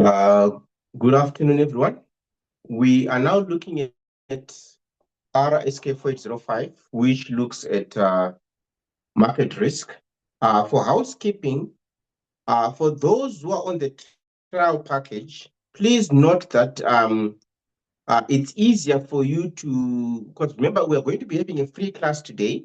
Uh, Good afternoon, everyone. We are now looking at Rsk4805, which looks at market risk. For housekeeping, for those who are on the trial package, please note that it's easier for you to, because remember, we are going to be having a free class today.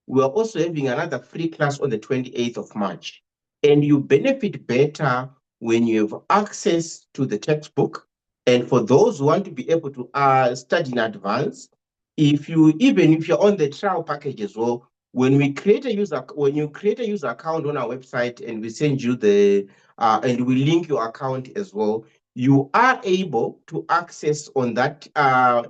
We are also having another free class on the 28th of March. And you benefit better when you have access to the textbook. And for those who want to be able to study in advance, even if you're on the trial package as well, when you create a user account on our website and we send you and we link your account as well, you are able to access on that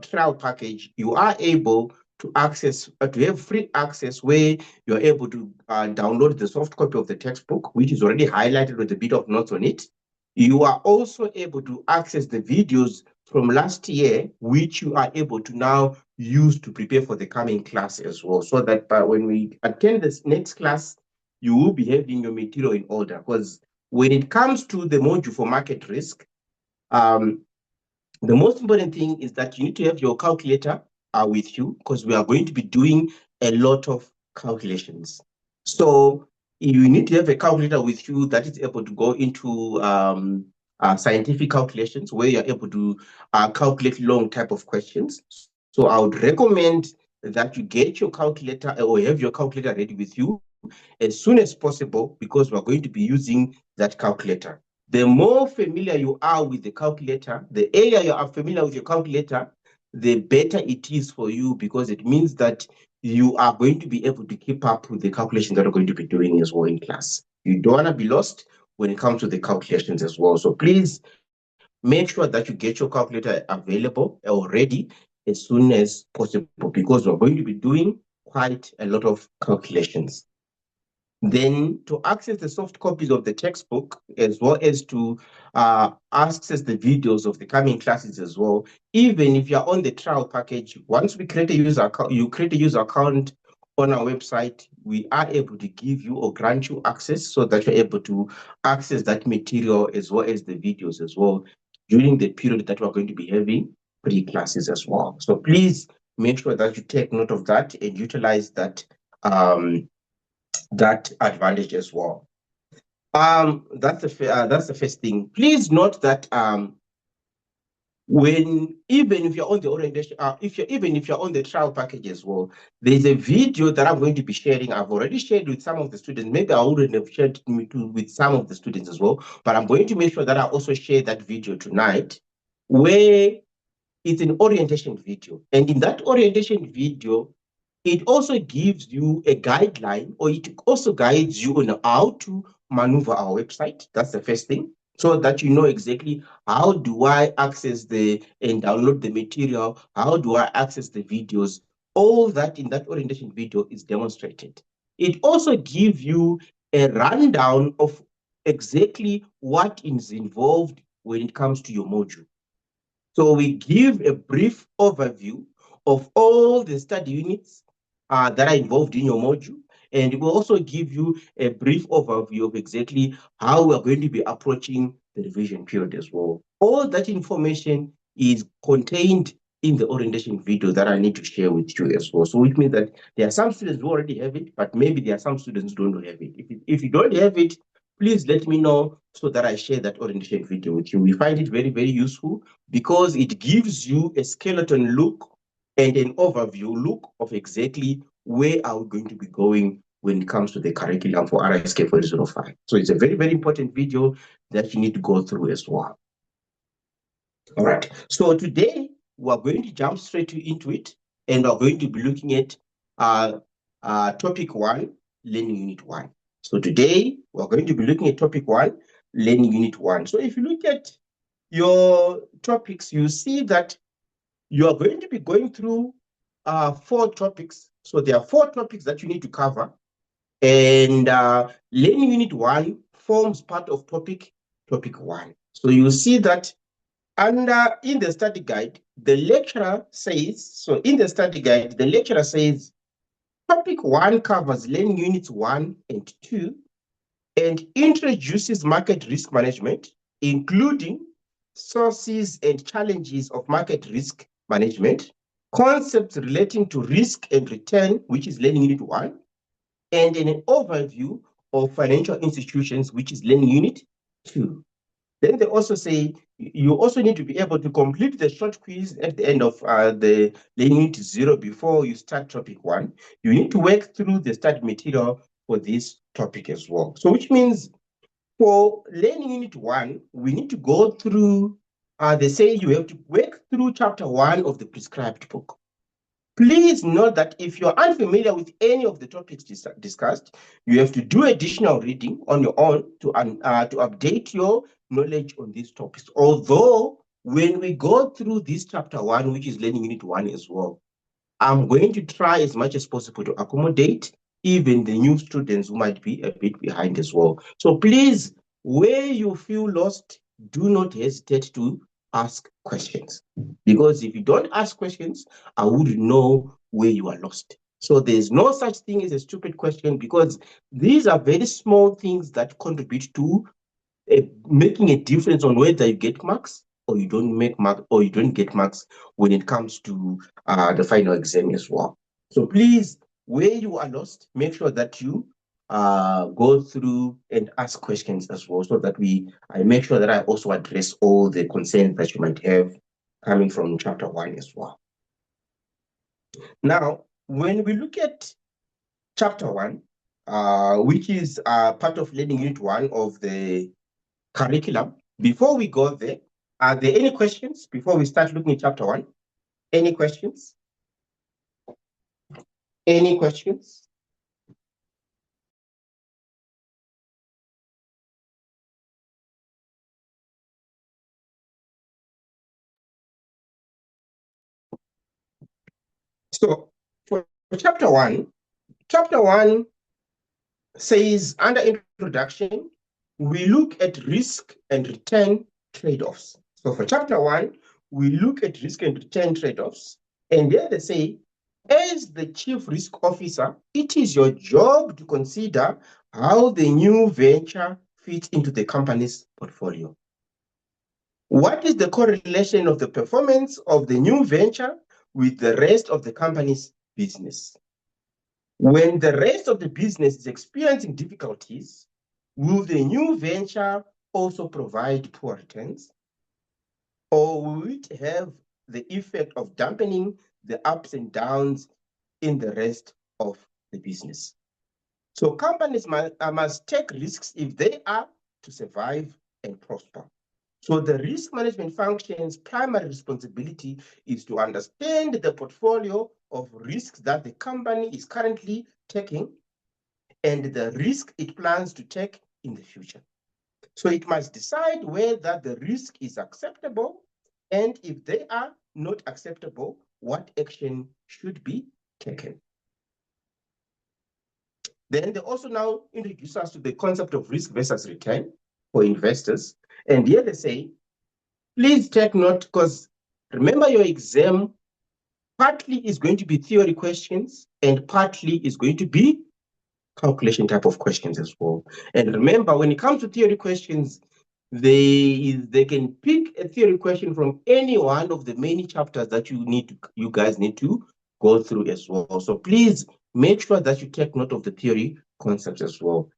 trial package. You are able to access to have free access where you're able to download the soft copy of the textbook, which is already highlighted with a bit of notes on it. You are also able to access the videos from last year, which you are able to now use to prepare for the coming class as well, so that when we attend this next class, you will be having your material in order. Because when it comes to the module for market risk, the most important thing is that you need to have your calculator with you, because we are going to be doing a lot of calculations. So you need to have a calculator with you that is able to go into scientific calculations where you're able to calculate long type of questions. So I would recommend that you get your calculator or have your calculator ready with you as soon as possible, because we're going to be using that calculator. The more familiar you are with the calculator, the earlier you are familiar with your calculator, the better it is for you, because it means that you are going to be able to keep up with the calculations that are going to be doing as well in class. You don't want to be lost when it comes to the calculations as well. So please make sure that you get your calculator available or ready as soon as possible, because we're going to be doing quite a lot of calculations. Then to access the soft copies of the textbook, as well as to access the videos of the coming classes as well, even if you're on the trial package, once we create a user account, you create a user account on our website, we are able to give you or grant you access so that you're able to access that material as well as the videos as well during the period that we're going to be having pre-classes as well. So please make sure that you take note of that and utilize that advantage as well. That's the first thing. Please note that even if you're on the orientation, even if you're on the trial package as well, there's a video that I'm going to be sharing. I've already shared with some of the students. Maybe I wouldn't have shared with some of the students as well, but I'm going to make sure that I also share that video tonight, where it's an orientation video. And in that orientation video, it also gives you a guideline, or it also guides you on how to maneuver our website. That's the first thing, so that you know exactly how do I access and download the material, how do I access the videos. All that in that orientation video is demonstrated. It also gives you a rundown of exactly what is involved when it comes to your module. So we give a brief overview of all the study units that are involved in your module. And we'll also give you a brief overview of exactly how we're going to be approaching the revision period as well. All that information is contained in the orientation video that I need to share with you as well. So which means that there are some students who already have it, but maybe there are some students who don't have it. If you don't have it, please let me know so that I share that orientation video with you. We find it very, very useful, because it gives you a skeleton look and an overview look of exactly where are we going to be going when it comes to the curriculum for Rsk4805. So it's a very, very important video that you need to go through as well. All right. So today we're going to jump straight into it, and we're going to be looking at topic 1, learning unit 1. So today we're going to be looking at topic 1, learning unit 1. So if you look at your topics, you see that you are going to be going through 4 topics. So there are 4 topics that you need to cover, and learning unit 1 forms part of topic 1. So you see that in the study guide, the lecturer says, topic 1 covers learning units 1 and 2 and introduces market risk management, including sources and challenges of market risk management, concepts relating to risk and return, which is learning unit 1, and an overview of financial institutions, which is learning unit 2. Then they also say you also need to be able to complete the short quiz at the end of the learning unit 0 before you start topic 1. You need to work through the study material for this topic as well. So which means for learning unit 1, we need to go through, they say you have to work through chapter 1 of the prescribed book. Please note that if you're unfamiliar with any of the topics discussed, you have to do additional reading on your own to update your knowledge on these topics. Although, when we go through this chapter 1, which is learning unit 1 as well, I'm going to try as much as possible to accommodate even the new students who might be a bit behind as well. So please, where you feel lost, do not hesitate to ask questions. Because if you don't ask questions, I wouldn't know where you are lost. So there's no such thing as a stupid question, because these are very small things that contribute to making a difference on whether you get marks or you don't make marks, or you don't get marks when it comes to the final exam as well. So please, where you are lost, make sure that you go through and ask questions as well, so that I make sure that I also address all the concerns that you might have coming from chapter 1 as well. Now, when we look at chapter 1, which is part of learning unit 1 of the curriculum, before we go there, are there any questions before we start looking at chapter 1? Any questions? Any questions? So for chapter 1 says, under introduction, we look at risk and return trade-offs. So for chapter 1, we look at risk and return trade-offs. And there they say, as the chief risk officer, it is your job to consider how the new venture fits into the company's portfolio. What is the correlation of the performance of the new venture with the rest of the company's business? When the rest of the business is experiencing difficulties, will the new venture also provide poor returns? Or will it have the effect of dampening the ups and downs in the rest of the business? So companies must take risks if they are to survive and prosper. So the risk management function's primary responsibility is to understand the portfolio of risks that the company is currently taking and the risk it plans to take in the future. So it must decide whether the risk is acceptable, and if they are not acceptable, what action should be taken. Then they also now introduce us to the concept of risk versus return for investors. And here they say, please take note, because remember, your exam partly is going to be theory questions and partly is going to be calculation type of questions as well. And remember, when it comes to theory questions, they can pick a theory question from any one of the many chapters that you guys need to go through as well. So please make sure that you take note of the theory concepts as well.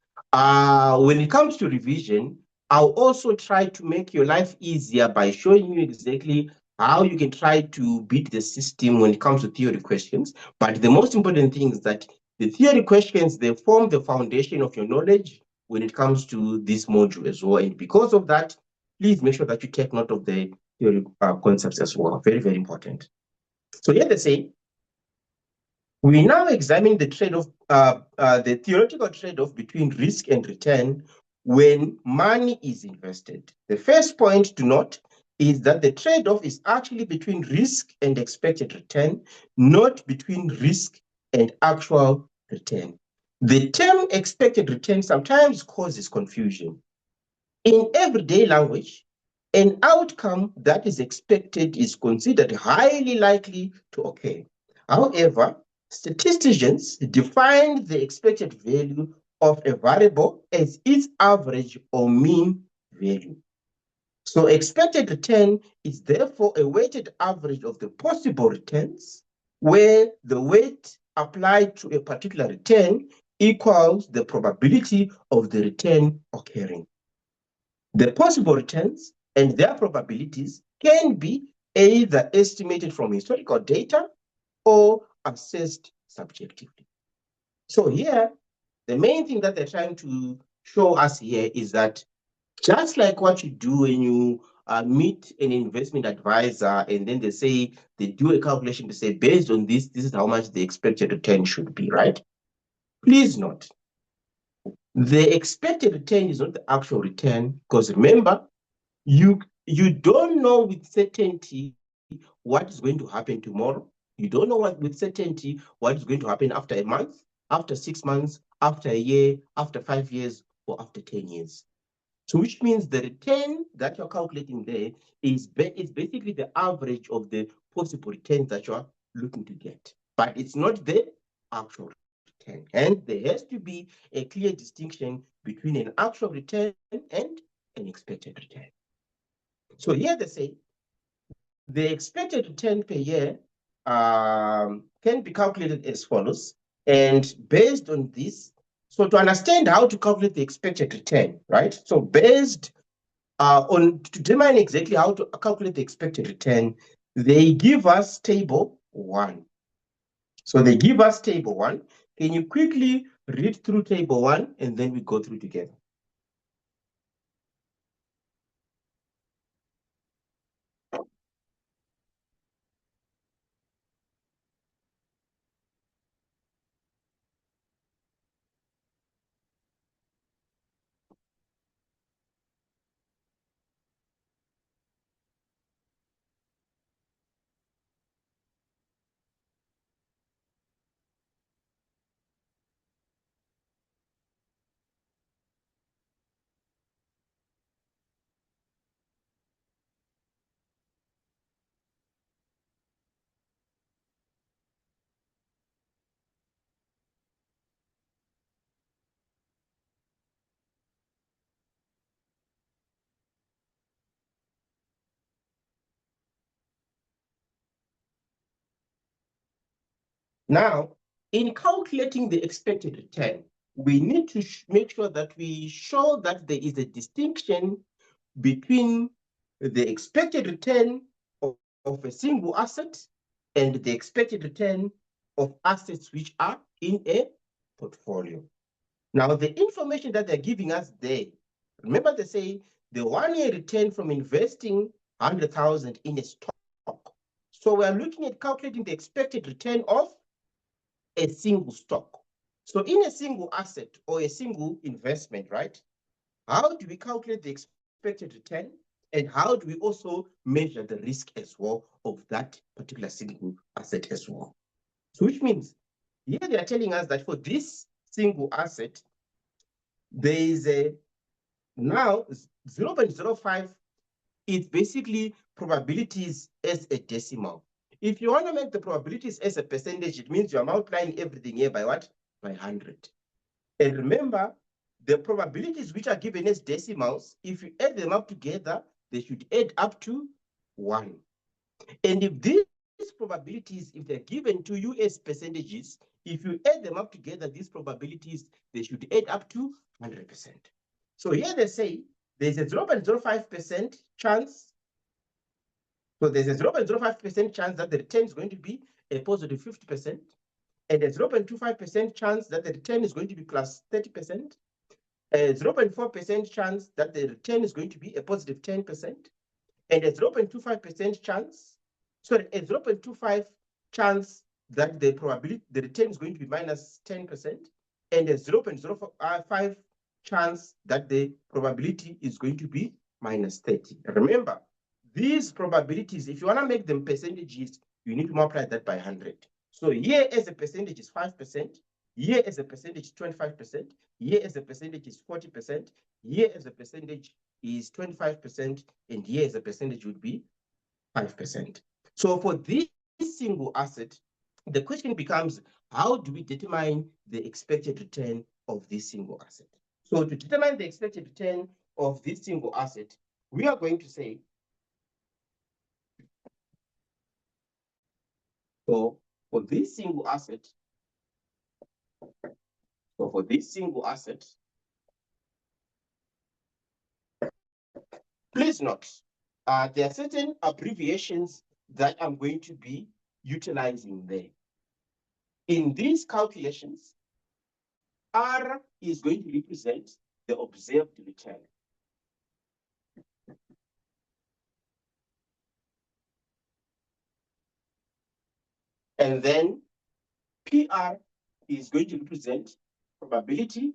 When it comes to revision, I'll also try to make your life easier by showing you exactly how you can try to beat the system when it comes to theory questions. But the most important thing is that the theory questions, they form the foundation of your knowledge when it comes to this module as well. And because of that, please make sure that you take note of the theory concepts as well. Very, very important. So here they say, we now examine the trade-off, the theoretical trade-off between risk and return when money is invested. The first point to note is that the trade-off is actually between risk and expected return, not between risk and actual return. The term expected return sometimes causes confusion. In everyday language, an outcome that is expected is considered highly likely to occur. However, statisticians define the expected value of a variable as its average or mean value. So expected return is therefore a weighted average of the possible returns, where the weight applied to a particular return equals the probability of the return occurring. The possible returns and their probabilities can be either estimated from historical data or assessed subjectively. So here, the main thing that they're trying to show us here is that just like what you do when you meet an investment advisor and then they do a calculation to say, based on this is how much the expected return should be, right? Please note, the expected return is not the actual return, because remember, you don't know with certainty what is going to happen tomorrow. You don't know with certainty what is going to happen after a month, after 6 months, after a year, after 5 years, or after 10 years. So which means the return that you're calculating there is basically the average of the possible returns that you're looking to get. But it's not the actual return. And there has to be a clear distinction between an actual return and an expected return. So here they say the expected return per year can be calculated as follows. And based on this, so to understand how to calculate the expected return, right? So based to determine exactly how to calculate the expected return, they give us table 1. So they give us table 1. Can you quickly read through table 1 and then we go through together? Now, in calculating the expected return, we need to make sure that we show that there is a distinction between the expected return of a single asset and the expected return of assets which are in a portfolio. Now, the information that they're giving us there, remember they say the 1-year return from investing 100,000 in a stock. So we're looking at calculating the expected return of a single stock. So in a single asset or a single investment, right? How do we calculate the expected return? And how do we also measure the risk as well of that particular single asset as well? So which means here they are telling us that for this single asset, there is a now 0.05 is basically probabilities as a decimal. If you want to make the probabilities as a percentage, it means you're multiplying everything here by what? By 100. And remember, the probabilities which are given as decimals, if you add them up together, they should add up to 1. And if these probabilities, if they're given to you as percentages, if you add them up together, these probabilities, they should add up to 100%. So here they say there's a 0.05% chance. So there's a 0.05% chance that the return is going to be a positive 50%, and a 0.25% chance that the return is going to be plus 30%, a 0.4% chance that the return is going to be a positive 10%, and a 0.25% chance, sorry, a 0.25 chance that the probability, the return is going to be minus 10%, and a 0.05 chance that the probability is going to be minus 30. Remember, these probabilities, if you want to make them percentages, you need to multiply that by 100. So here as a percentage is 5%, here as a percentage is 25%, here as a percentage is 40%, here as a percentage is 25%, and here as a percentage would be 5%. So for this single asset, the question becomes, how do we determine the expected return of this single asset? So to determine the expected return of this single asset, we are going to say, so for this single asset, please note, there are certain abbreviations that I'm going to be utilizing there. In these calculations, R is going to represent the observed return. And then PR is going to represent probability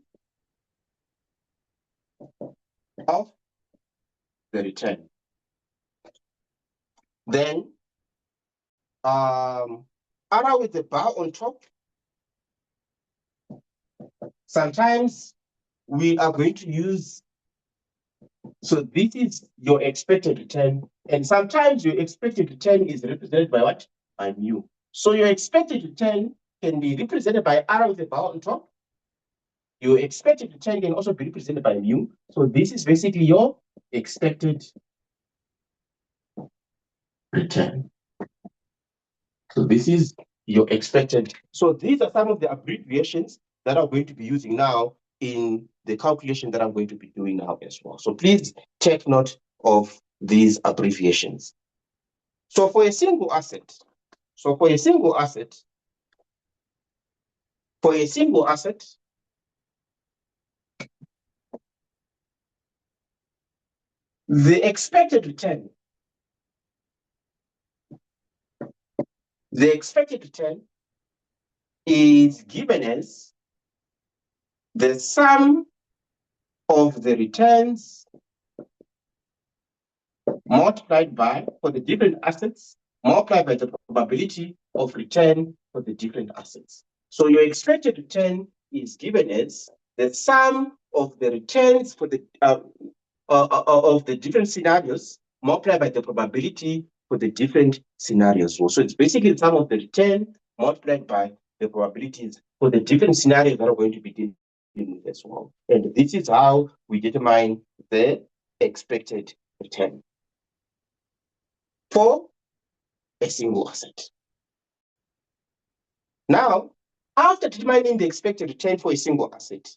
of the return. Then R with the bar on top. Sometimes we are going to use, so this is your expected return, and sometimes your expected return is represented by what? By mu. So your expected return can be represented by R with the bar on top. Your expected return can also be represented by mu. So this is basically your expected return. So this is your expected. So these are some of the abbreviations that I'm going to be using now in the calculation that I'm going to be doing now as well. So please take note of these abbreviations. So for a single asset, the expected return is given as the sum of the returns multiplied by, for the different assets, multiplied by the probability of return for the different assets. So your expected return is given as the sum of the returns for the of the different scenarios multiplied by the probability for the different scenarios. So it's basically the sum of the return multiplied by the probabilities for the different scenarios that are going to be dealing with as well. And this is how we determine the expected return for a single asset. Now, after determining the expected return for a single asset,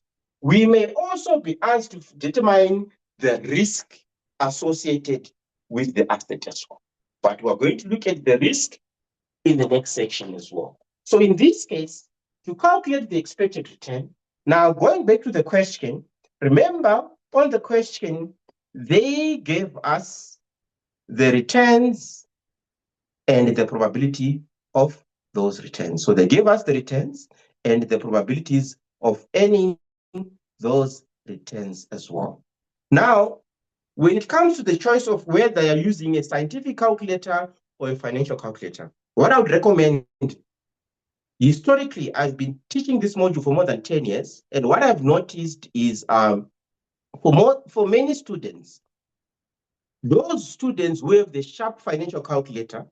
we may also be asked to determine the risk associated with the asset as well. But we're going to look at the risk in the next section as well. So in this case, to calculate the expected return, now going back to the question, remember on the question, they gave us the returns and the probability of those returns. So they gave us the returns and the probabilities of any those returns as well. Now, when it comes to the choice of whether you're using a scientific calculator or a financial calculator, what I would recommend, historically, I've been teaching this module for more than 10 years, and what I've noticed is for many students, those students who have the sharp financial calculator,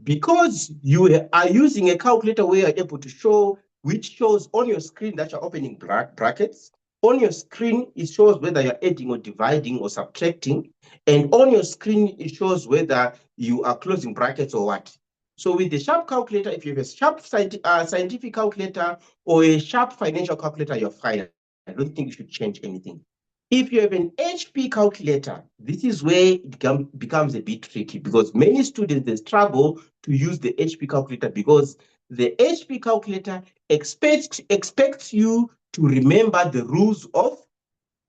because you are using a calculator where you're able to show, which shows on your screen that you're opening brackets, on your screen it shows whether you're adding or dividing or subtracting, and on your screen it shows whether you are closing brackets or what. So with the sharp calculator, if you have a sharp scientific calculator or a sharp financial calculator, you're fine. I don't think you should change anything. If you have an HP calculator, this is where it becomes a bit tricky, because many students, they struggle to use the HP calculator because the HP calculator expects you to remember the rules of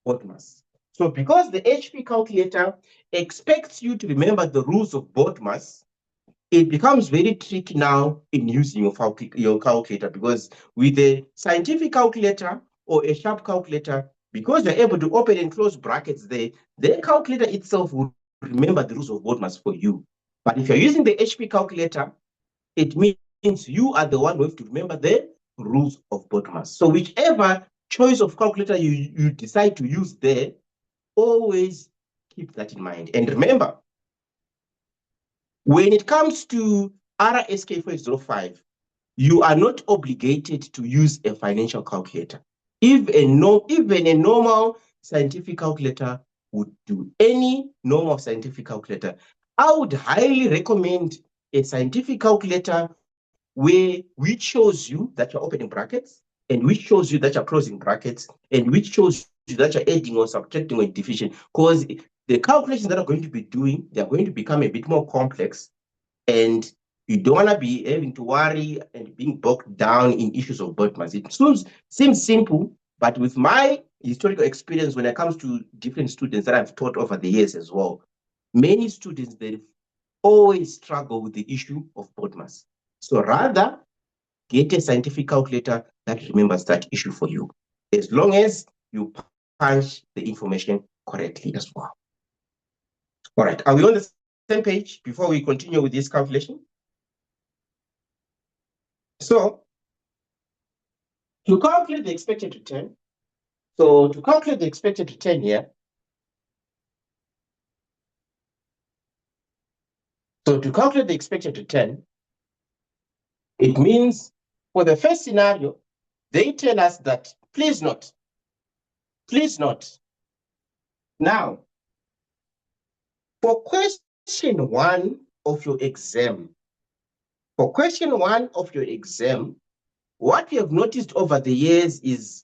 BODMAS. So because the HP calculator expects you to remember the rules of BODMAS, it becomes very tricky now in using your calculator, because with a scientific calculator or a sharp calculator, because you're able to open and close brackets there, the calculator itself will remember the rules of BODMAS for you. But if you're using the HP calculator, it means you are the one who have to remember the rules of BODMAS. So whichever choice of calculator you decide to use there, always keep that in mind. And remember, when it comes to Rsk4805, you are not obligated to use a financial calculator. Even a normal scientific calculator would do any normal scientific calculator. I would highly recommend a scientific calculator which shows you that you're opening brackets, and which shows you that you're closing brackets, and which shows you that you're adding or subtracting or division, because the calculations that are going to be doing, they're going to become a bit more complex, and you don't want to be having to worry and being bogged down in issues of BODMAS. It seems simple, but with my historical experience when it comes to different students that I've taught over the years as well, many students, they always struggle with the issue of BODMAS. So rather, get a scientific calculator that remembers that issue for you, as long as you punch the information correctly as well. All right, are we on the same page before we continue with this calculation? So, to calculate the expected return, here, it means for the first scenario, they tell us that, please note, now, for question one of your exam, what we have noticed over the years is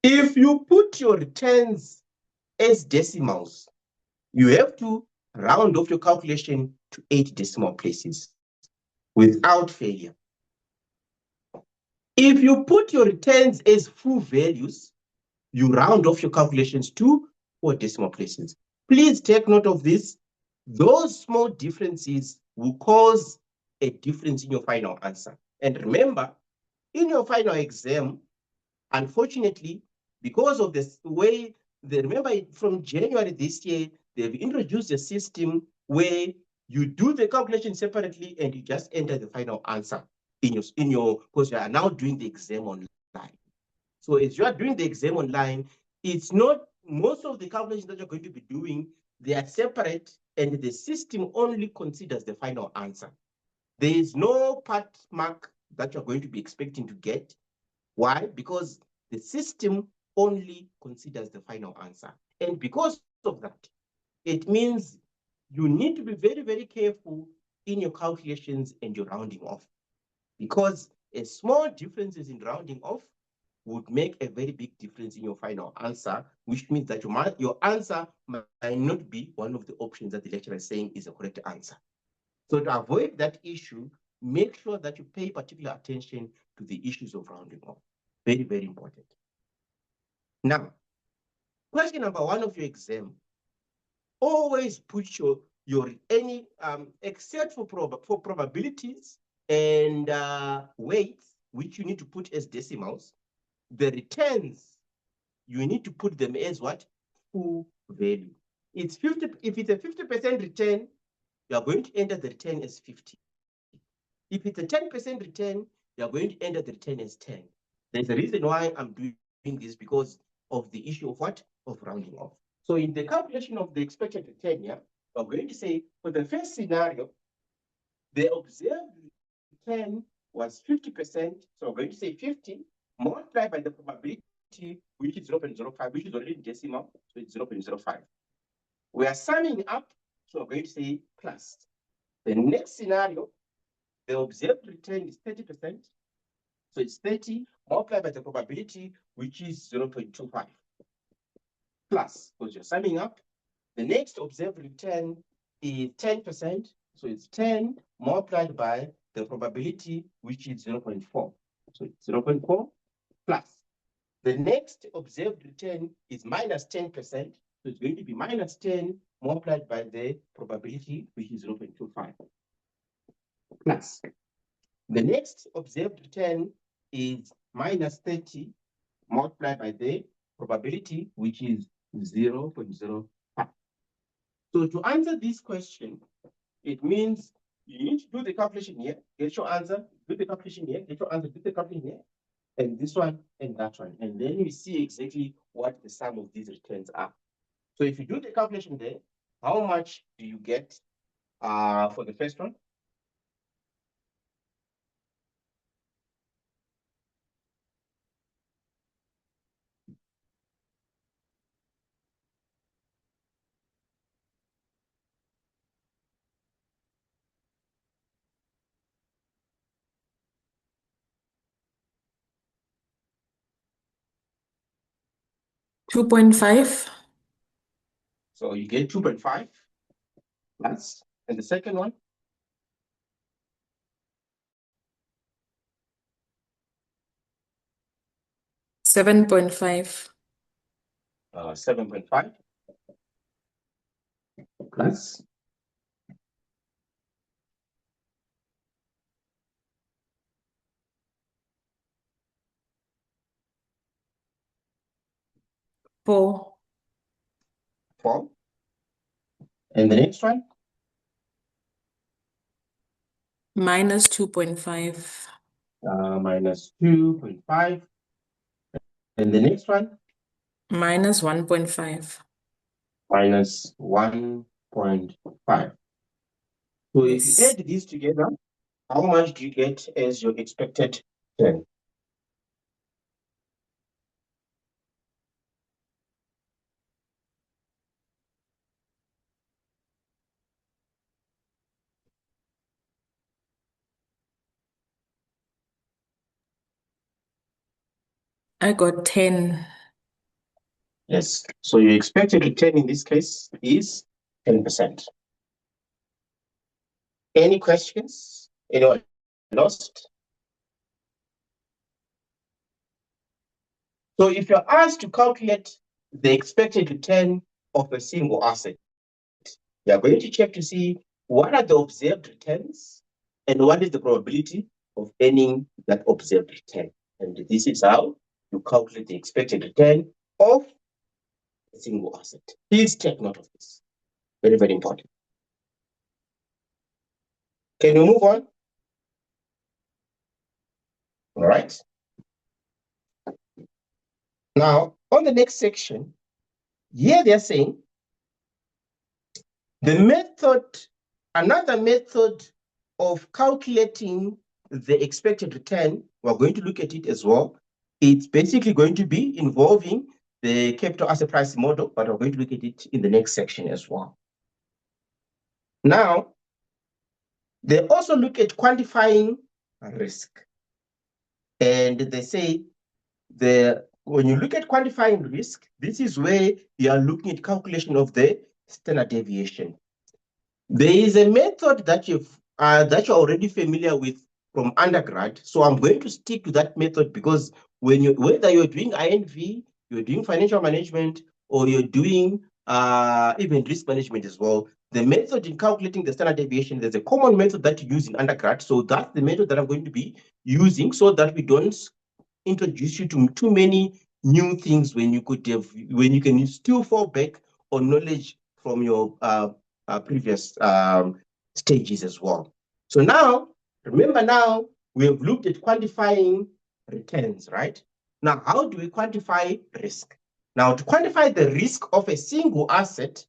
if you put your returns as decimals, you have to round off your calculation to 8 decimal places without failure. If you put your returns as full values, you round off your calculations to 4 decimal places. Please take note of this. Those small differences will cause a difference in your final answer. And remember, in your final exam, unfortunately, because of this way, remember from January this year, they've introduced a system where you do the calculation separately and you just enter the final answer because you are now doing the exam online. So as you are doing the exam online, it's not most of the calculations that you're going to be doing, they are separate, and the system only considers the final answer. There is no part mark that you're going to be expecting to get. Why? Because the system only considers the final answer. And because of that, it means you need to be very, very careful in your calculations and your rounding off, because a small differences in rounding off would make a very big difference in your final answer, which means that your answer might not be one of the options that the lecturer is saying is a correct answer. So to avoid that issue, make sure that you pay particular attention to the issues of rounding off. Very, very important. Now, question number one of your exam, always put any except for probabilities and weights, which you need to put as decimals. The returns, you need to put them as what? Full value. It's 50. If it's a 50% return, you are going to enter the return as 50. If it's a 10% return, you are going to enter the return as 10. There's a reason why I'm doing this, because of the issue of what? Of rounding off. So in the calculation of the expected return here, we're going to say for the first scenario, the observed return was 50%. So we're going to say 50 multiplied by the probability, which is 0.05, which is already in decimal, so it's 0.05. We are summing up, so we're going to say plus. The next scenario, the observed return is 30%. So it's 30 multiplied by the probability, which is 0.25. Plus, because you're summing up. The next observed return is 10%. So it's 10 multiplied by the probability, which is 0.4. So it's 0.4 plus. The next observed return is minus 10%. So it's going to be minus 10 multiplied by the probability, which is 0.25 plus. The next observed return is minus 30 multiplied by the probability, which is 0.05. So to answer this question, it means you need to do the calculation here, get your answer, do the calculation here, get your answer, do the calculation here, and this one and that one. And then we see exactly what the sum of these returns are. So if you do the calculation there, how much do you get for the first one? 2.5. So you get 2.5 plus, and the second one? 7.5. 7.5 plus 4. 4. And the next one? Minus 2.5. Minus 2.5. And the next one? Minus 1.5. Minus 1.5. So if you Yes. add these together, how much do you get as your expected return? I got 10. Yes. So your expected return in this case is 10%. Any questions? Anyone lost? So if you're asked to calculate the expected return of a single asset, you're going to check to see what are the observed returns and what is the probability of earning that observed return. And this is how you calculate the expected return of a single asset. Please take note of this. Very, very important. Can we move on? All right. Now, on the next section, here they're saying the method, another method of calculating the expected return, we're going to look at it as well. It's basically going to be involving the capital asset price model, but we're going to look at it in the next section as well. Now, they also look at quantifying risk. And they say when you look at quantifying risk, this is where you are looking at calculation of the standard deviation. There is a method that you're already familiar with from undergrad. So I'm going to stick to that method because whether you're doing INV, you're doing financial management, or you're doing even risk management as well, the method in calculating the standard deviation, there's a common method that you use in undergrad. So that's the method that I'm going to be using so that we don't introduce you to too many new things when you can still fall back on knowledge from your previous stages as well. So now, remember now, we have looked at quantifying returns, right? Now, how do we quantify risk? Now, to quantify the risk of a single asset,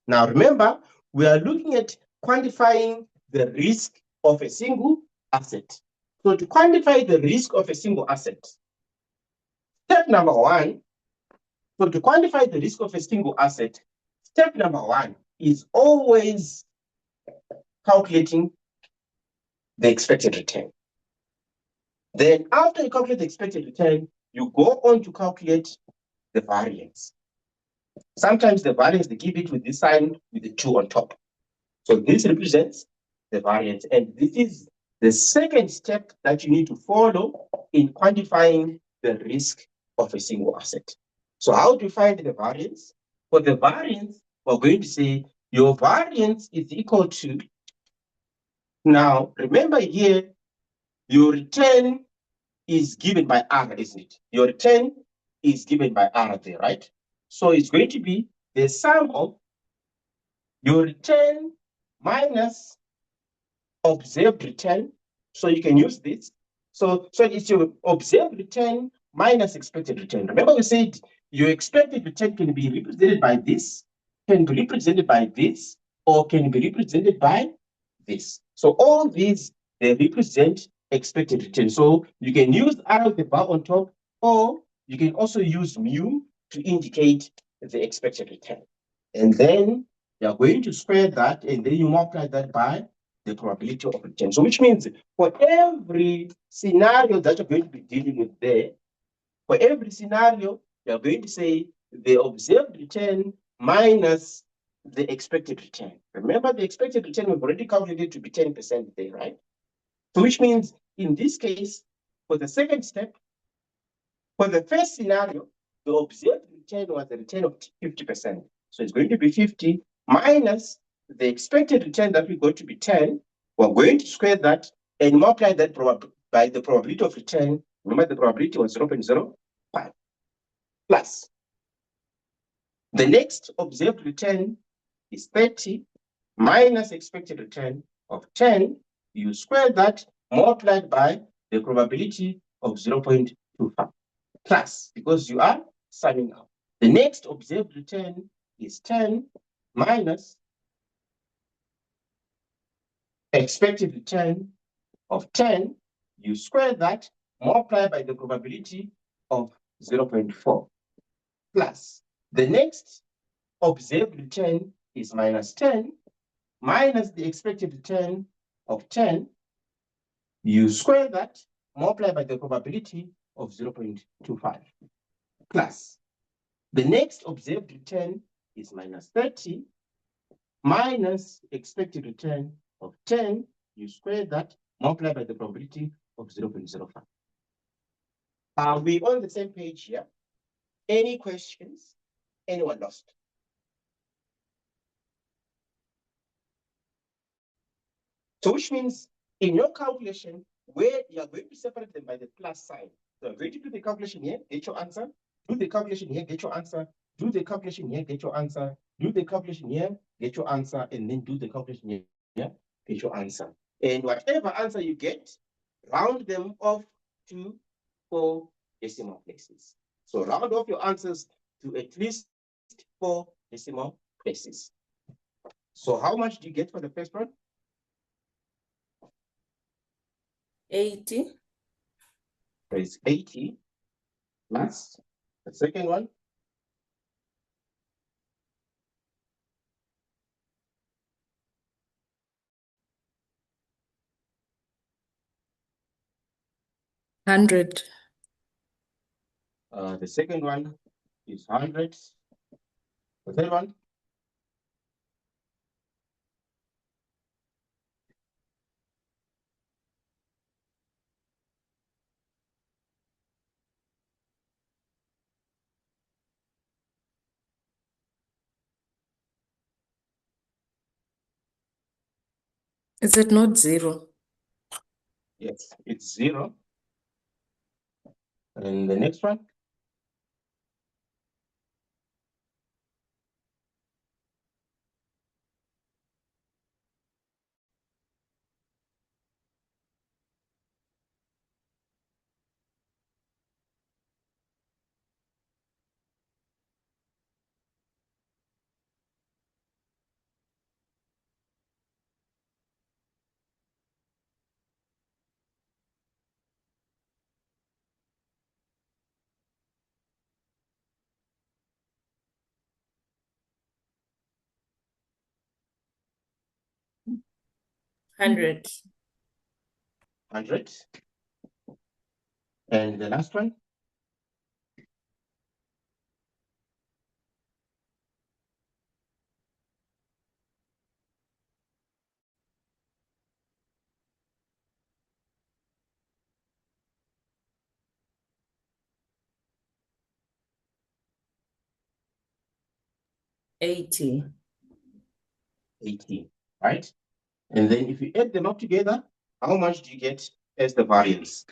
now remember, we are looking at quantifying the risk of a single asset. So to quantify the risk of a single asset, step number one, so to quantify the risk of a single asset, step number one is always calculating the expected return. Then after you calculate the expected return, you go on to calculate the variance. Sometimes the variance, they give it with this sign with the 2 on top. So this represents the variance. And this is the second step that you need to follow in quantifying the risk of a single asset. So how do you find the variance? For the variance, we're going to say your variance is equal to, now remember here, your return is given by R, isn't it? Your return is given by R there, right? So it's going to be the sum of your return minus observed return. So you can use this. So it's your observed return minus expected return. Remember we said your expected return can be represented by this, can be represented by this, or can be represented by this. So all these, they represent expected return. So you can use R of the bar on top, or you can also use mu to indicate the expected return. And then you're going to square that, and then you multiply that by the probability of return. So which means for every scenario that you're going to be dealing with there, for every scenario, you're going to say the observed return minus the expected return. Remember, the expected return we've already calculated to be 10% there, right? So which means in this case, for the second step, for the first scenario, the observed return was a return of 50%. So it's going to be 50 minus the expected return that we got to be 10. We're going to square that and multiply that by the probability of return. Remember, the probability was 0.05 plus. The next observed return is 30 minus expected return of 10. You square that multiplied by the probability of 0.25 plus, because you are summing up. The next observed return is 10 minus expected return of 10. You square that multiply by the probability of 0.4 plus. The next observed return is minus 10 minus the expected return of 10. You square that multiply by the probability of 0.25 plus. The next observed return is minus 30 minus expected return of 10. You square that multiply by the probability of 0.05. Are we on the same page here? Any questions? Anyone lost? So which means in your calculation, where you are going to separate them by the plus sign. So I'm going to do the calculation here, get your answer. Do the calculation here, get your answer. Do the calculation here, get your answer. Do the calculation here, get your answer, and then do the calculation here, get your answer. And whatever answer you get, round them off to 4 decimal places. So round off your answers to at least 4 decimal places. So how much do you get for the first one? 80. So it's 80 plus the second one. $100. The second one is 100. The third one? Is it not 0? Yes, it's 0. And the next one? $100. 100. And the last one? $80. 80, right? And then if you add them up together, how much do you get as the variance?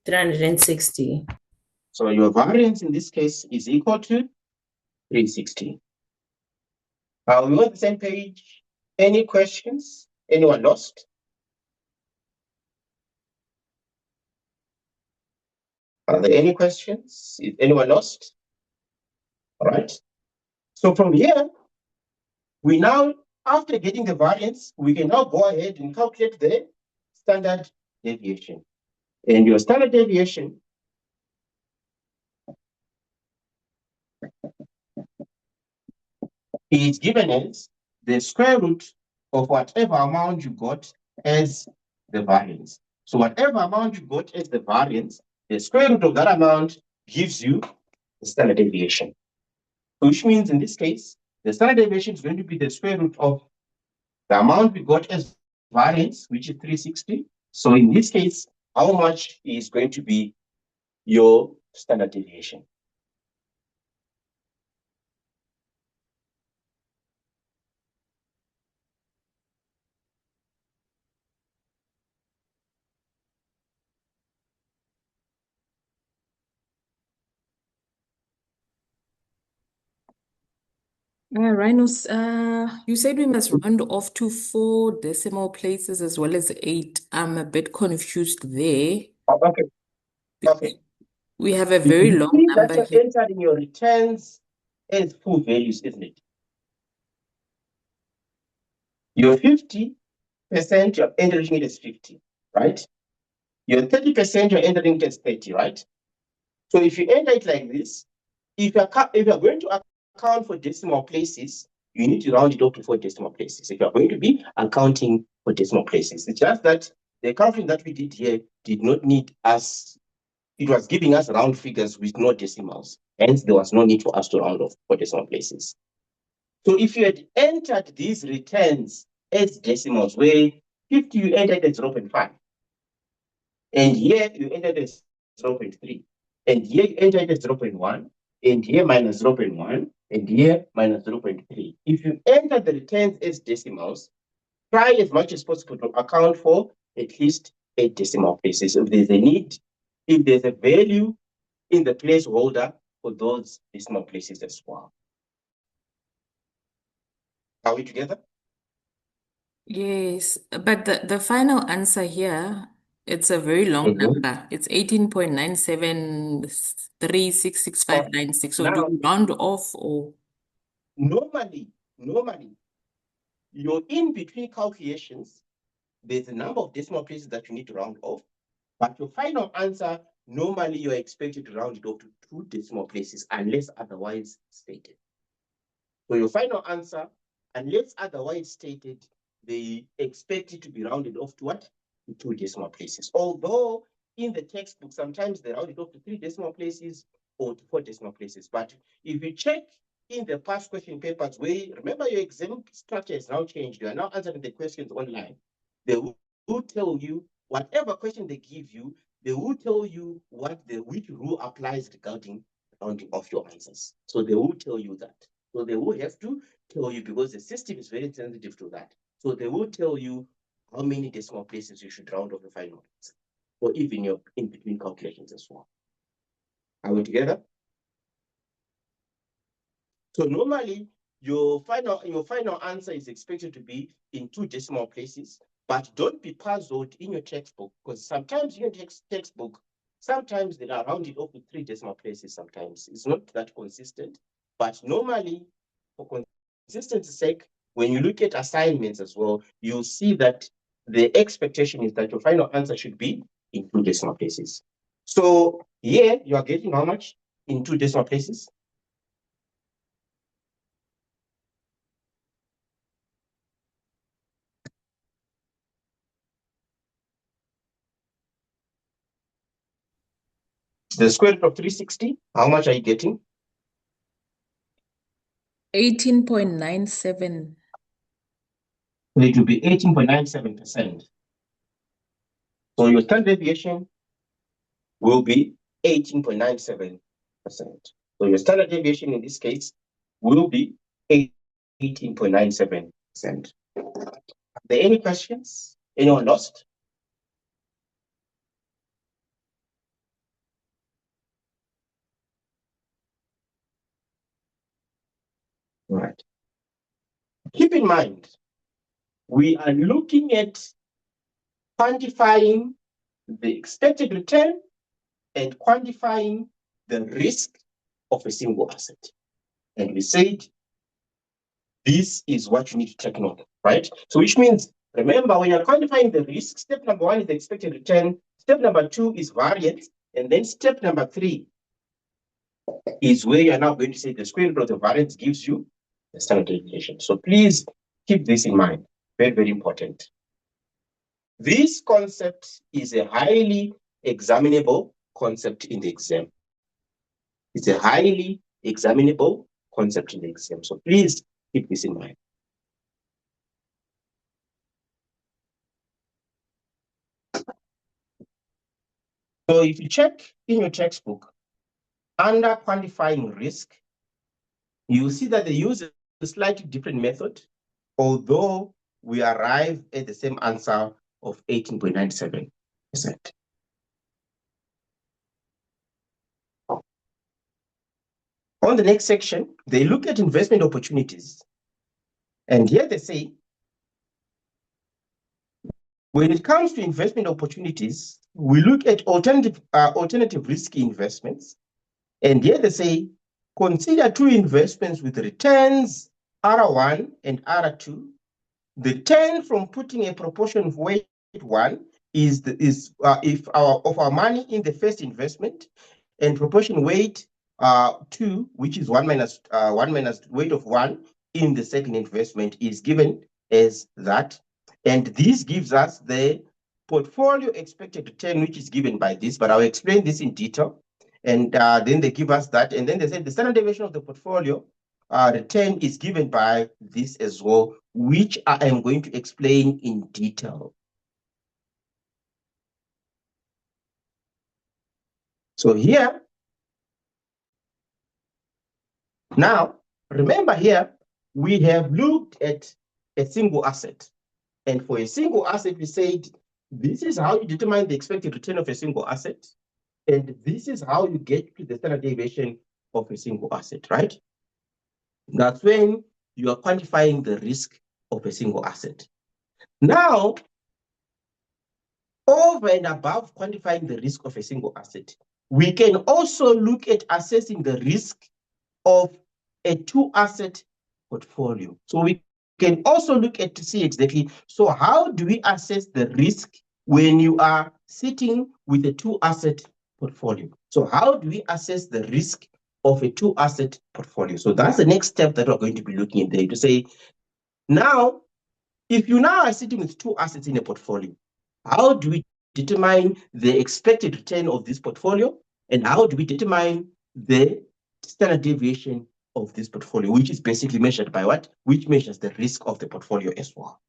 $360. So your variance in this case is equal to 360. Are we on the same page? Any questions? Anyone lost? Are there any questions? Is anyone lost? All right. So from here, we now, after getting the variance, we can now go ahead and calculate the standard deviation. And your standard deviation is given as the square root of whatever amount you got as the variance. So whatever amount you got as the variance, the square root of that amount gives you the standard deviation. Which means in this case, the standard deviation is going to be the square root of the amount we got as variance, which is 360. So in this case, how much is going to be your standard deviation? Rhinos, you said we must round off to 4 decimal places as well as 8. I'm a bit confused there. Okay. Okay. We have a very long See that number you're here. entering your returns as full values, isn't it? Your 50%, you're entering it as 50, right? Your 30%, you're entering it as 30, right? So if you enter it like this, if you're going to account for decimal places, you need to round it up to 4 decimal places. If you're going to be accounting for decimal places, it's just that the counting that we did here did not need us. It was giving us round figures with no decimals. Hence, there was no need for us to round off for decimal places. So if you had entered these returns as decimals, where 50 you entered as 0.5, and here you entered as 0.3, and here you entered as 0.1, and here minus 0.1, and here minus 0.3. If you enter the returns as decimals, try as much as possible to account for at least 8 decimal places. If there's a need, if there's a value in the placeholder for those decimal places as well. Are we together? Yes, but the final answer here, it's a very long number. It's 18.97366596. So do Now, we round off or? normally, your in-between calculations, there's a number of decimal places that you need to round off, but your final answer, normally you're expected to round it off to 2 decimal places unless otherwise stated. So your final answer, unless otherwise stated, they expect it to be rounded off to what? To 2 decimal places. Although in the textbook, sometimes they round it off to 3 decimal places or to 4 decimal places. But if you check in the past question papers, where remember your exam structure has now changed, you are now answering the questions online. They will tell you whatever question they give you, they will tell you which rule applies regarding rounding off your answers. So they will tell you that. So they will have to tell you, because the system is very sensitive to that. So they will tell you how many decimal places you should round off the final answer, or even your in-between calculations as well. Are we together? So normally your final answer is expected to be in 2 decimal places, but don't be puzzled in your textbook, because sometimes in your textbook, sometimes they are rounded off to 3 decimal places. Sometimes it's not that consistent, but normally, for consistency's sake, when you look at assignments as well, you'll see that the expectation is that your final answer should be in 2 decimal places. So here you are getting how much in 2 decimal places? The square root of 360, how much are you getting? 18.97. It will be 18.97%. So your standard deviation will be 18.97%. So your standard deviation in this case will be 18.97%. Are there any questions? Anyone lost? All right. Keep in mind, we are looking at quantifying the expected return and quantifying the risk of a single asset. And we said this is what you need to take note of, right? So which means, remember, when you're quantifying the risk, step number 1 is the expected return, step number 2 is variance, and then step number 3 is where you're now going to say the square root of the variance gives you the standard deviation. So please keep this in mind. Very, very important. This concept is a highly examinable concept in the exam. It's a highly examinable concept in the exam. So please keep this in mind. So if you check in your textbook, under quantifying risk, you see that they use a slightly different method, although we arrive at the same answer of 18.97%. On the next section, they look at investment opportunities. And here they say, when it comes to investment opportunities, we look at alternative risky investments. And here they say, consider two investments with returns, R1 and R2. The return from putting a proportion of weight one is if our money in the first investment, and proportion weight 2, which is 1 minus weight of 1 in the second investment, is given as that. And this gives us the portfolio expected return, which is given by this, but I'll explain this in detail. And then they give us that. And then they say the standard deviation of the portfolio return is given by this as well, which I am going to explain in detail. So here, now, remember here, we have looked at a single asset. And for a single asset, we said, this is how you determine the expected return of a single asset. And this is how you get to the standard deviation of a single asset, right? That's when you are quantifying the risk of a single asset. Now, over and above quantifying the risk of a single asset, we can also look at assessing the risk of a two-asset portfolio. So we can also look at to see exactly, so how do we assess the risk when you are sitting with a two-asset portfolio? So how do we assess the risk of a two-asset portfolio? So that's the next step that we're going to be looking at there to say, now, if you now are sitting with two assets in a portfolio, how do we determine the expected return of this portfolio? And how do we determine the standard deviation of this portfolio, which is basically measured by what? Which measures the risk of the portfolio as well.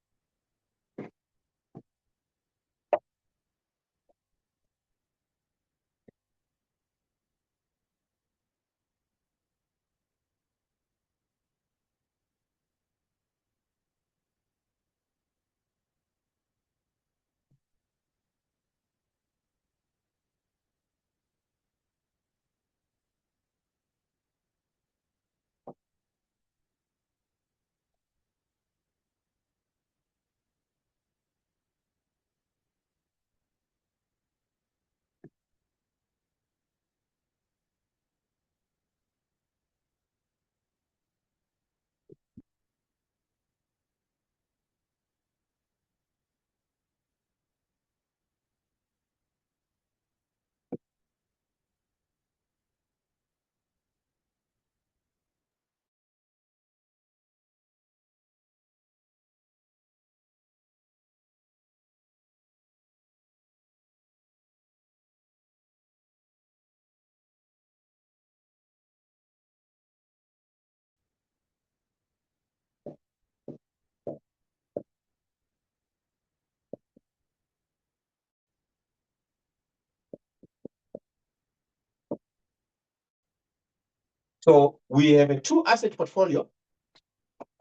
So we have a two-asset portfolio.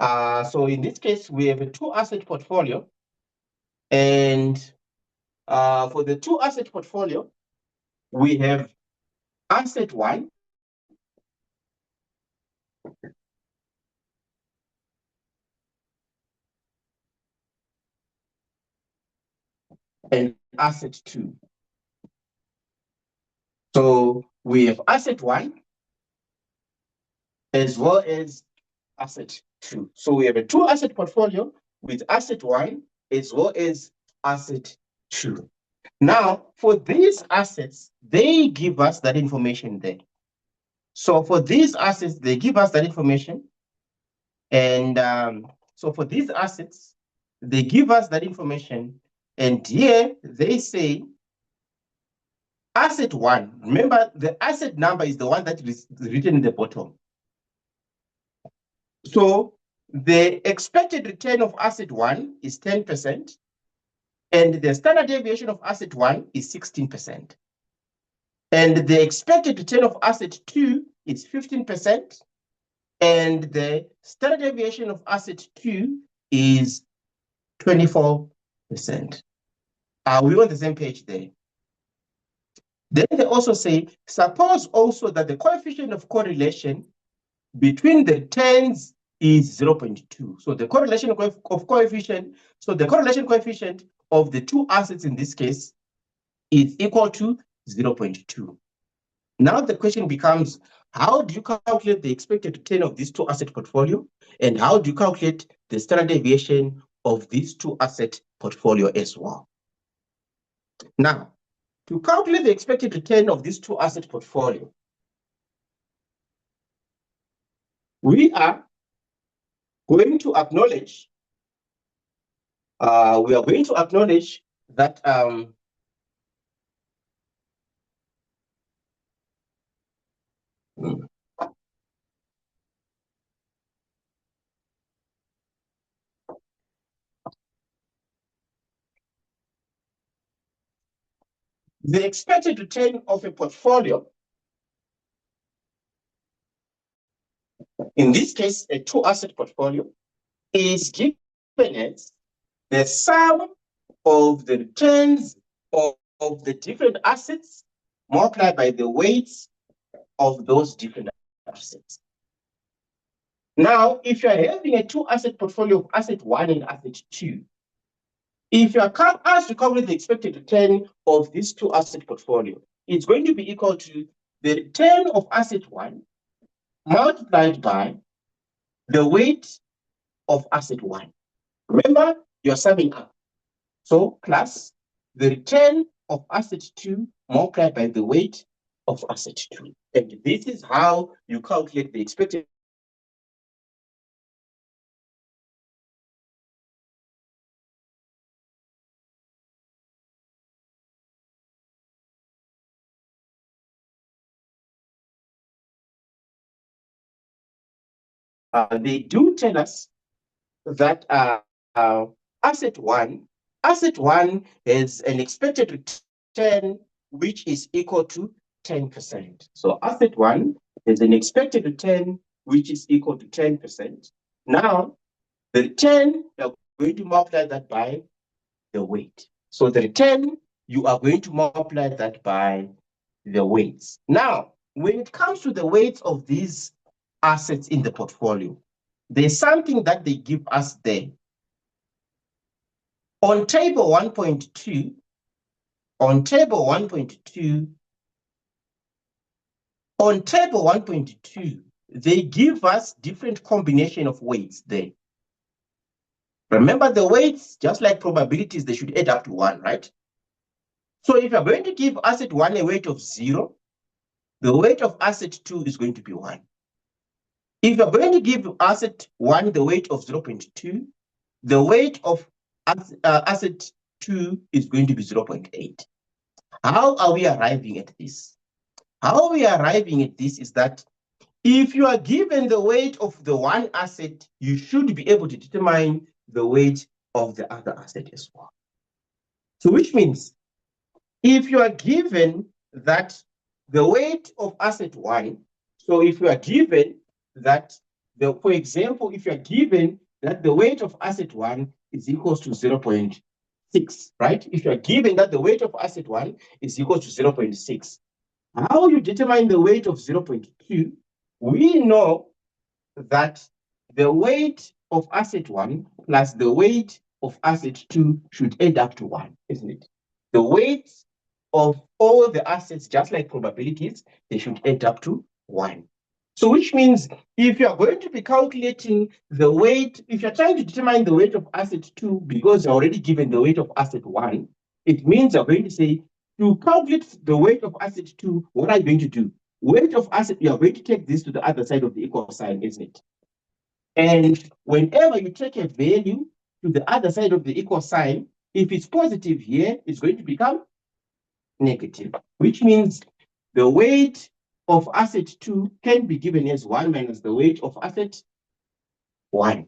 So in this case, we have a two-asset portfolio. And for the two-asset portfolio, we have asset one and asset two. So we have asset one as well as asset two. So we have a two-asset portfolio with asset one as well as asset two. Now, for these assets, they give us that information there. So for these assets, they give us that information. And so for these assets, they give us that information, and here they say asset one. Remember, the asset number is the one that is written in the bottom. So the expected return of asset one is 10%, and the standard deviation of asset one is 16%. And the expected return of asset two is 15%, and the standard deviation of asset two is 24%. Are we on the same page there? Then they also say, suppose also that the coefficient of correlation between the returns is 0.2. So the correlation of coefficient, so the correlation coefficient of the two assets in this case is equal to 0.2. Now the question becomes, how do you calculate the expected return of these two asset portfolio? And how do you calculate the standard deviation of these two asset portfolio as well? Now, to calculate the expected return of this two asset portfolio, we are going to acknowledge, that the expected return of a portfolio, in this case, a two asset portfolio, is given as the sum of the returns of the different assets multiplied by the weights of those different assets. Now, if you're having a two asset portfolio of asset one and asset two, if you are asked to calculate the expected return of this two asset portfolio, it's going to be equal to the return of asset one multiplied by the weight of asset one. Remember, you're summing up. So plus the return of asset two multiplied by the weight of asset two. And this is how you calculate the expected they do tell us that asset one has an expected return which is equal to 10%. So asset one has an expected return which is equal to 10%. Now, the return, you're going to multiply that by the weight. So the return, you are going to multiply that by the weights. Now, when it comes to the weights of these assets in the portfolio, there's something that they give us there. On table 1.2, they give us different combination of weights there. Remember, the weights, just like probabilities, they should add up to 1, right? So if you're going to give asset 1 a weight of 0, the weight of asset 2 is going to be 1. If you're going to give asset 1 the weight of 0.2, the weight of asset 2 is going to be 0.8. How are we arriving at this? How we are arriving at this is that if you are given the weight of the one asset, you should be able to determine the weight of the other asset as well. So which means if you are given that the weight of asset 1, so if you are given that, for example, if you are given that the weight of asset 1 is equals to 0.6, right? If you are given that the weight of asset 1 is equal to 0.6, how you determine the weight of 0.2? We know that the weight of asset 1 plus the weight of asset 2 should add up to 1, isn't it? The weight of all the assets, just like probabilities, they should add up to 1. So which means if you are going to be calculating the weight, if you're trying to determine the weight of asset 2, because you're already given the weight of asset 1, it means you're going to say, to calculate the weight of asset 2, what are you going to do? Weight of asset, you are going to take this to the other side of the equal sign, isn't it? And whenever you take a value to the other side of the equal sign, if it's positive here, it's going to become negative, which means the weight of asset 2 can be given as 1 minus the weight of asset 1.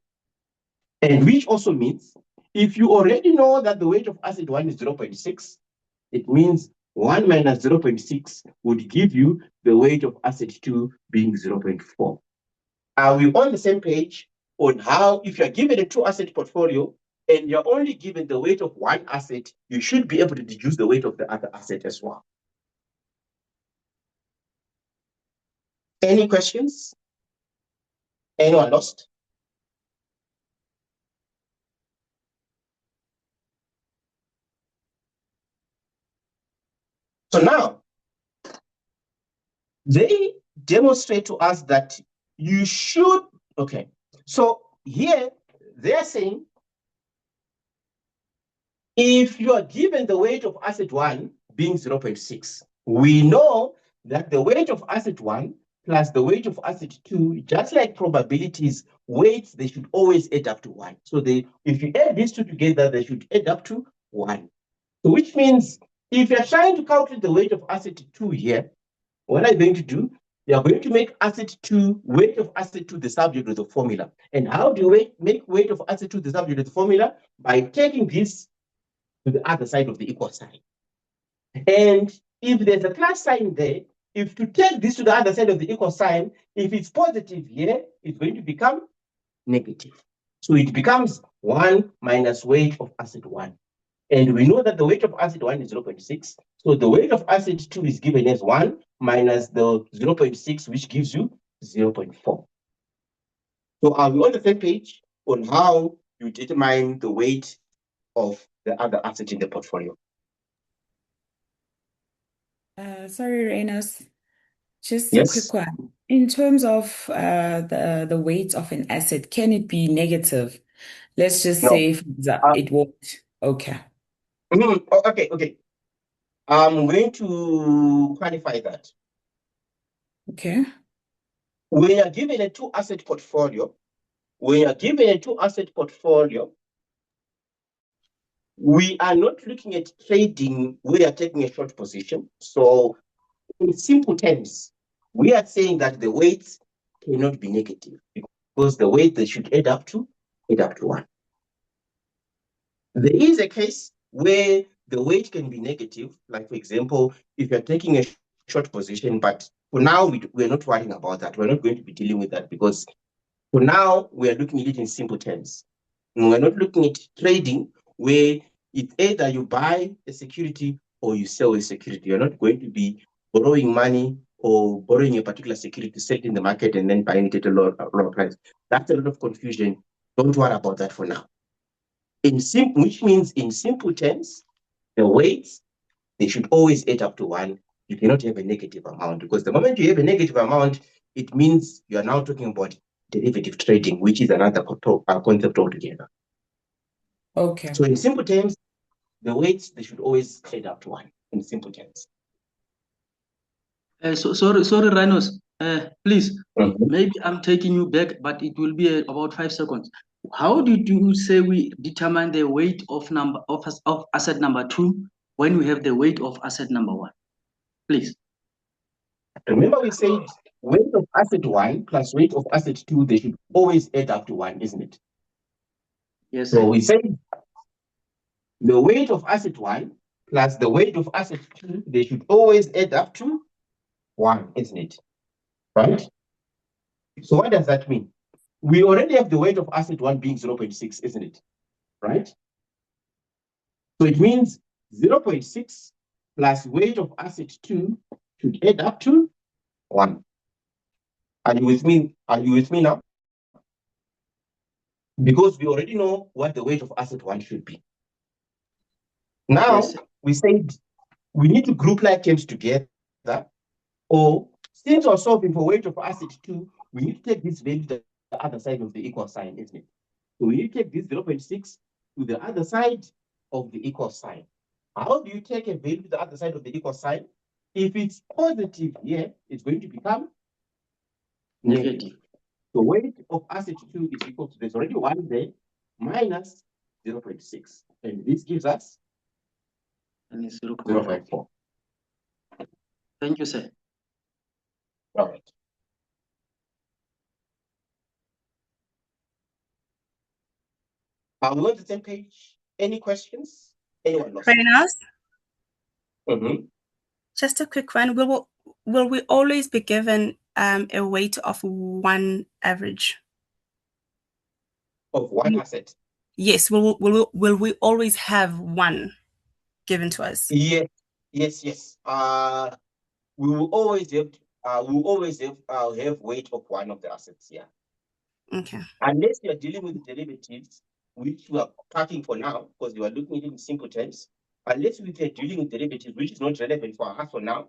And which also means if you already know that the weight of asset 1 is 0.6, it means 1 minus 0.6 would give you the weight of asset 2 being 0.4. Are we on the same page on how, if you're given a 2-asset portfolio and you're only given the weight of one asset, you should be able to deduce the weight of the other asset as well? Any questions? Anyone lost? So now, they demonstrate to us that you should, okay. So here, they're saying, if you are given the weight of asset 1 being 0.6, we know that the weight of asset 1 plus the weight of asset 2, just like probabilities, weights, they should always add up to 1. So if you add these two together, they should add up to 1. So which means if you're trying to calculate the weight of asset 2 here, what are you going to do? You're going to make asset 2, weight of asset 2, the subject of the formula. And how do you make weight of asset 2 the subject of the formula? By taking this to the other side of the equal sign. And if there's a plus sign there, if to take this to the other side of the equal sign, if it's positive here, it's going to become negative. So it becomes 1 minus weight of asset 1. And we know that the weight of asset 1 is 0.6. So the weight of asset 2 is given as 1 minus the 0.6, which gives you 0.4. So are we on the same page on how you determine the weight of the other asset in the portfolio? Sorry, Reynolds. Just Yes. a quick one. In terms of the weight of an asset, can it be negative? Let's just say it won't. Okay. Okay. I'm going to quantify that. Okay. When you're given a 2-asset portfolio, we are not looking at trading, we are taking a short position. So in simple terms, we are saying that the weights cannot be negative because the weight they should add up to 1. There is a case where the weight can be negative, like for example, if you're taking a short position, but for now, we're not worrying about that. We're not going to be dealing with that because for now, we are looking at it in simple terms. And we're not looking at trading where it's either you buy a security or you sell a security. You're not going to be borrowing money or borrowing a particular security, set in the market, and then buying it at a lower price. That's a lot of confusion. Don't worry about that for now. Which means in simple terms, the weights, they should always add up to 1. You cannot have a negative amount because the moment you have a negative amount, it means you are now talking about derivative trading, which is another concept altogether. Okay. So in simple terms, the weights, they should always add up to 1 in simple terms. Sorry, Rhinos. Please, maybe I'm taking you back, but it will be about 5 seconds. How did you say we determine the weight of asset number 2 when we have the weight of asset number 1? Please. Remember we said weight of asset 1 plus weight of asset 2, they should always add up to 1, isn't it? Yes. So we said the weight of asset 1 plus the weight of asset 2, they should always add up to 1, isn't it? Right? So what does that mean? We already have the weight of asset 1 being 0.6, isn't it? Right? So it means 0.6 plus weight of asset 2 should add up to 1. Are you with me? Are you with me now? Because we already know what the weight of asset 1 should be. Now, yes, we said we need to group like terms together, or since we're solving for weight of asset 2, we need to take this value to the other side of the equal sign, isn't it? So we need to take this 0.6 to the other side of the equal sign. How do you take a value to the other side of the equal sign? If it's positive here, it's going to become negative. The weight of asset 2 is equal to, there's already 1 there, minus 0.6. And this gives us And it's 0.4. Thank you, sir. All right. Are we on the same page? Any questions? Anyone lost? Very nice. Mm-hmm. Just a quick one. Will we always be given a weight of one average? Of one asset? Yes. Will we always have one given to us? Yes. We will always have weight of one of the assets. Yeah. Okay. Unless you are dealing with derivatives, which we are parking for now, because you are looking at it in simple terms. Unless we are dealing with derivatives, which is not relevant for us for now.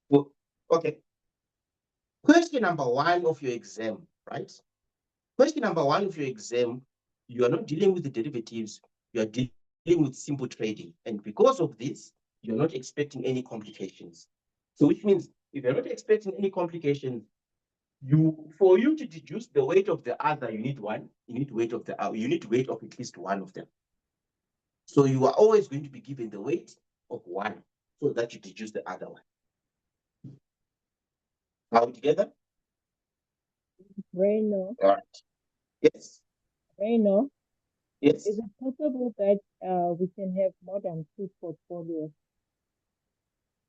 Well, okay. Question number 1 of your exam, right? Question number 1 of your exam, you are not dealing with the derivatives, you are dealing with simple trading. And because of this, you're not expecting any complications. So which means if you're not expecting any complications, for you to deduce the weight of the other, you need one. You need weight of at least one of them. So you are always going to be given the weight of one so that you deduce the other one. Are we together? Reno. All right. Yes. Reno. Yes. Is it possible that we can have more than 2 portfolios?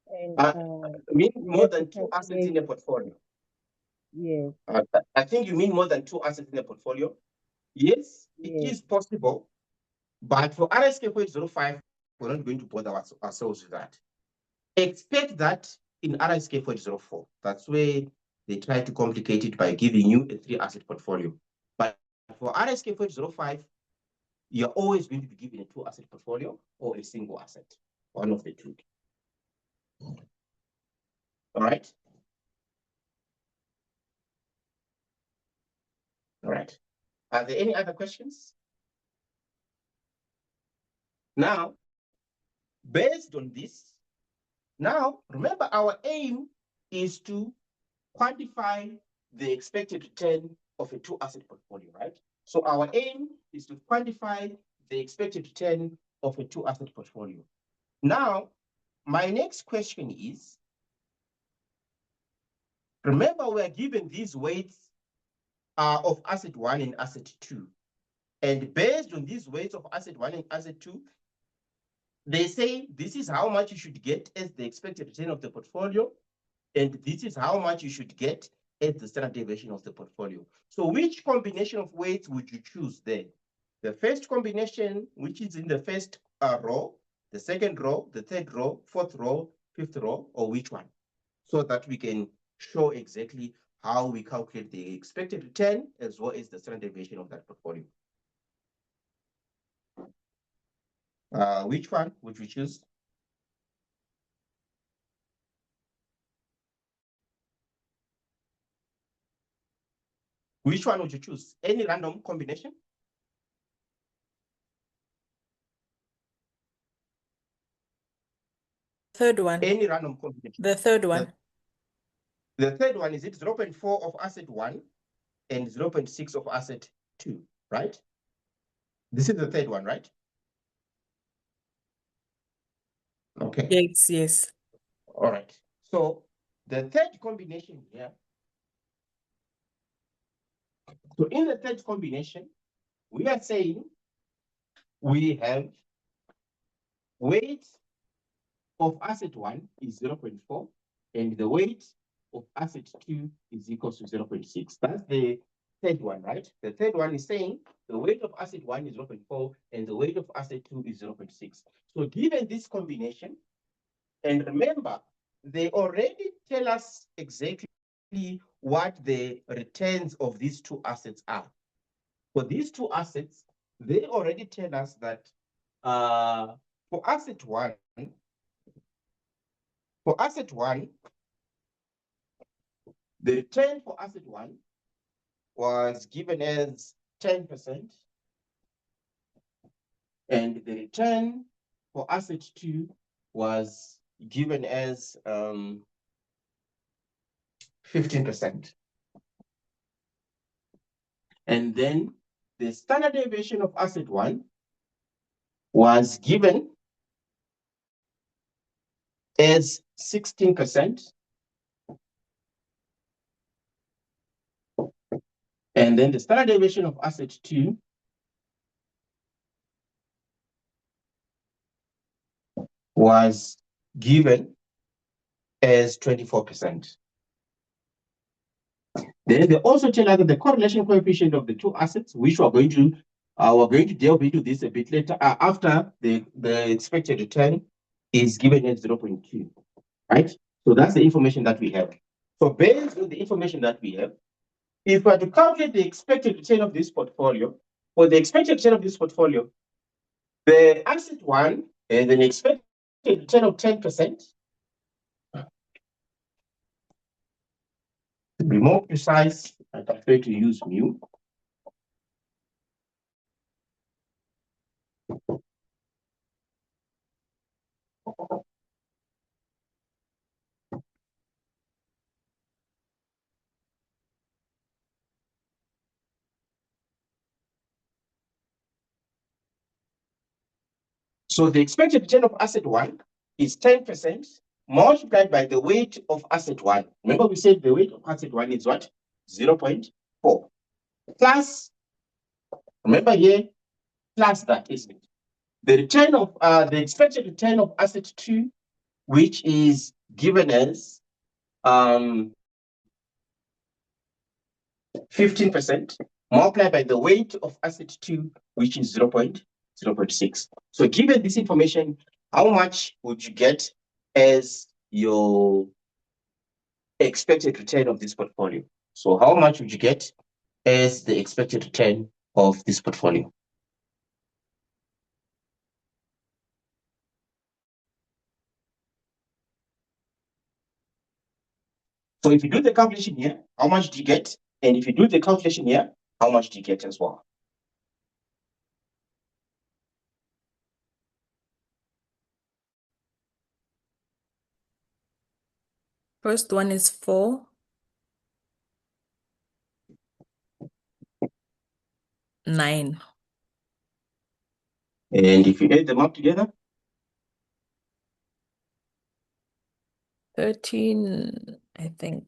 And mean we more have to than 2 assets in a portfolio? Yes. I think you mean more than 2 assets in a portfolio. Yes, it is possible. But for Rsk4805, we're not going to bother ourselves with that. Expect that in Rsk4804. That's where they try to complicate it by giving you a 3-asset portfolio. But for Rsk4805, you're always going to be given a 2-asset portfolio or a single asset, one of the two. All right. All right. Are there any other questions? Now, based on this, now remember our aim is to quantify the expected return of a 2-asset portfolio, right? So our aim is to quantify the expected return of a 2-asset portfolio. Now, my next question is, remember we are given these weights of asset 1 and asset 2. And based on these weights of asset 1 and asset 2, they say this is how much you should get as the expected return of the portfolio, and this is how much you should get as the standard deviation of the portfolio. So which combination of weights would you choose there? The first combination, which is in the first row, the second row, the third row, fourth row, fifth row, or which one? So that we can show exactly how we calculate the expected return as well as the standard deviation of that portfolio. Which one would you choose? Which one would you choose? Any random combination? Third one. Any random combination. The third one. The third one is it 0.4 of asset 1 and 0.6 of asset 2, right? This is the third one, right? Okay. Yes, yes. All right. So the third combination here. So in the third combination, we are saying we have weight of asset 1 is 0.4 and the weight of asset 2 is equal to 0.6. That's the third one, right? The third one is saying the weight of asset 1 is 0.4 and the weight of asset 2 is 0.6. So given this combination, and remember, they already tell us exactly what the returns of these 2 assets are. For these 2 assets, they already tell us that for asset 1, the return for asset 1 was given as 10%, and the return for asset 2 was given as 15%. And then the standard deviation of asset 1 was given as 16%. And then the standard deviation of asset 2 was given as 24%. Then they also tell us that the correlation coefficient of the two assets, which we're going to delve into this a bit later, after the expected return is given as 0.2, right? So that's the information that we have. So based on the information that we have, if we are to calculate the expected return of this portfolio, for the expected return of this portfolio, the asset 1 has an expected return of 10%. To be more precise, I prefer to use mu. So the expected return of asset 1 is 10% multiplied by the weight of asset 1. Remember we said the weight of asset 1 is what? 0.4. Plus, remember here, plus that, isn't it? The return of the expected return of asset 2, which is given as 15%, multiplied by the weight of asset 2, which is 0.6. So given this information, how much would you get as your expected return of this portfolio? So how much would you get as the expected return of this portfolio? So if you do the calculation here, how much do you get? And if you do the calculation here, how much do you get as well? First one is 4. 9. And if you add them up together? 13, I think.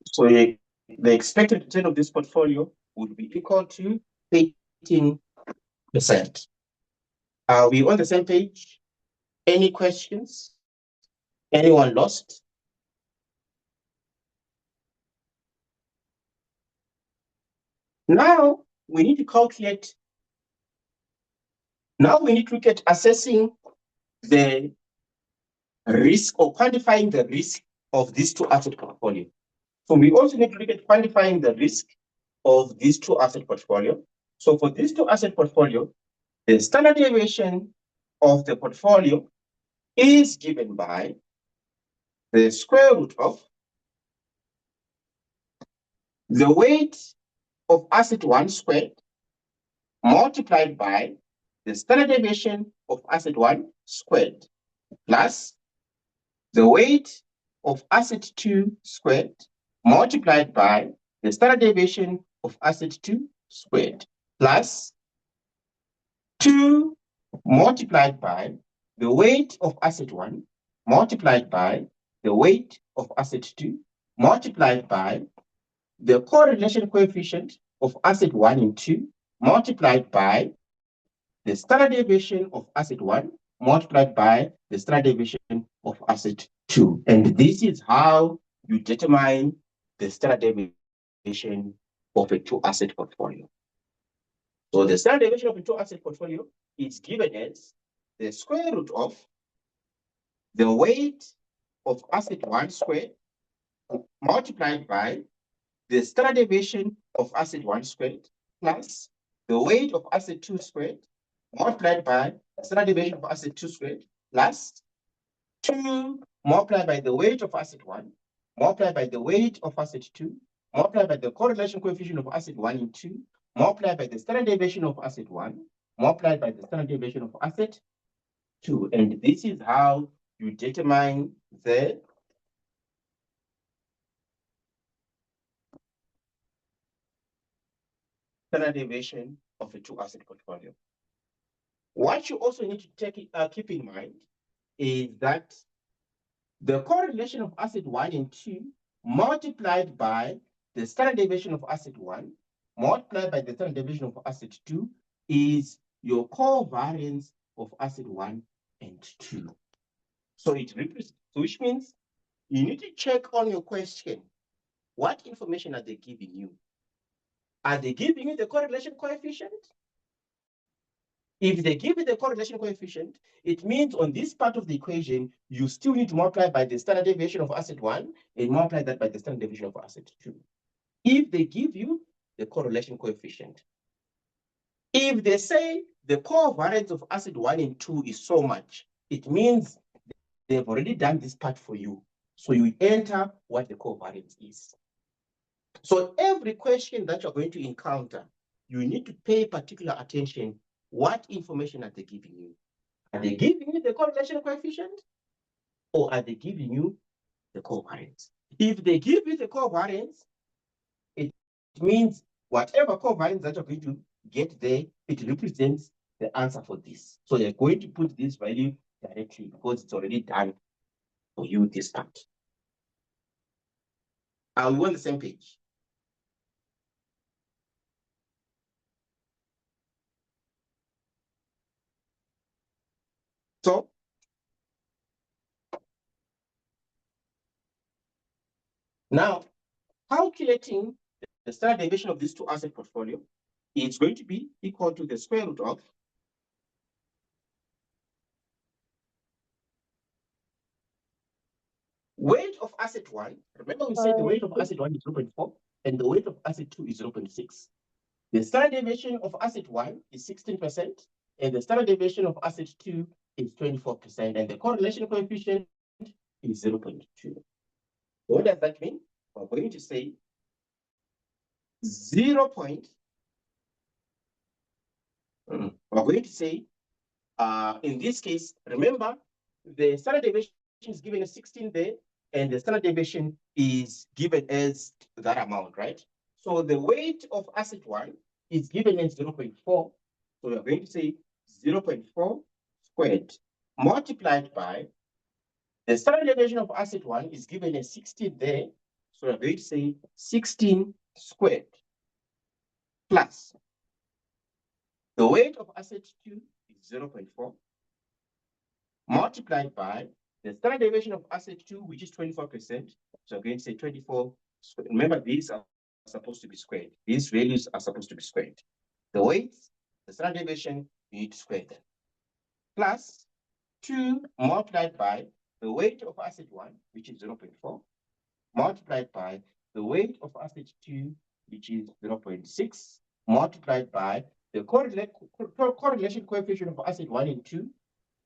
So the expected return of this portfolio would be equal to 18%. Are we on the same page? Any questions? Anyone lost? Now we need to calculate. Now we need to look at assessing the risk or quantifying the risk of these two asset portfolio. So we also need to look at quantifying the risk of these two asset portfolio. So for these two asset portfolio, the standard deviation of the portfolio is given by the square root of the weight of asset 1 squared multiplied by the standard deviation of asset 1 squared plus the weight of asset 2 squared multiplied by the standard deviation of asset 2 squared plus 2 multiplied by the weight of asset 1 multiplied by the weight of asset 2 multiplied by the correlation coefficient of asset 1 and 2 multiplied by the standard deviation of asset 1 multiplied by the standard deviation of asset 2. And this is how you determine the standard deviation of a two asset portfolio. So the standard deviation of a two asset portfolio is given as the square root of the weight of asset 1 squared multiplied by the standard deviation of asset 1 squared plus the weight of asset 2 squared multiplied by the standard deviation of asset 2 squared plus 2 multiplied by the weight of asset 1 multiplied by the weight of asset 2 multiplied by the correlation coefficient of asset 1 and 2 multiplied by the standard deviation of asset 1 multiplied by the standard deviation of asset 2. And this is how you determine the standard deviation of a two-asset portfolio. What you also need to keep in mind is that the correlation of asset 1 and 2 multiplied by the standard deviation of asset 1 multiplied by the standard deviation of asset 2 is your covariance of asset 1 and 2. So it represents, which means you need to check on your question. What information are they giving you? Are they giving you the correlation coefficient? If they give you the correlation coefficient, it means on this part of the equation, you still need to multiply by the standard deviation of asset 1 and multiply that by the standard deviation of asset 2. If they give you the correlation coefficient. If they say the covariance of asset 1 and 2 is so much, it means they've already done this part for you. So you enter what the covariance is. So every question that you're going to encounter, you need to pay particular attention. What information are they giving you? Are they giving you the correlation coefficient? Or are they giving you the covariance? If they give you the covariance, it means whatever covariance that you're going to get there, it represents the answer for this. So you're going to put this value directly because it's already done for you this part. Are we on the same page? So now calculating the standard deviation of this two asset portfolio is going to be equal to the square root of weight of asset 1. Remember we said the weight of asset 1 is 0.4 and the weight of asset 2 is 0.6. The standard deviation of asset 1 is 16% and the standard deviation of asset 2 is 24% and the correlation coefficient is 0.2. What does that mean? We're going to say 0. We're going to say, in this case, remember, the standard deviation is given as 16 there, and the standard deviation is given as that amount, right? So the weight of asset 1 is given as 0.4. So we're going to say 0.4 squared multiplied by the standard deviation of asset 1 is given as 16 there. So we're going to say 16 squared plus the weight of asset 2 is 0.4 multiplied by the standard deviation of asset 2, which is 24%. So I'm going to say 24. Remember, these are supposed to be squared. These values are supposed to be squared. The weight, the standard deviation, you need to square them. Plus 2 multiplied by the weight of asset 1, which is 0.4, multiplied by the weight of asset 2, which is 0.6, multiplied by the correlation coefficient of asset 1 and 2,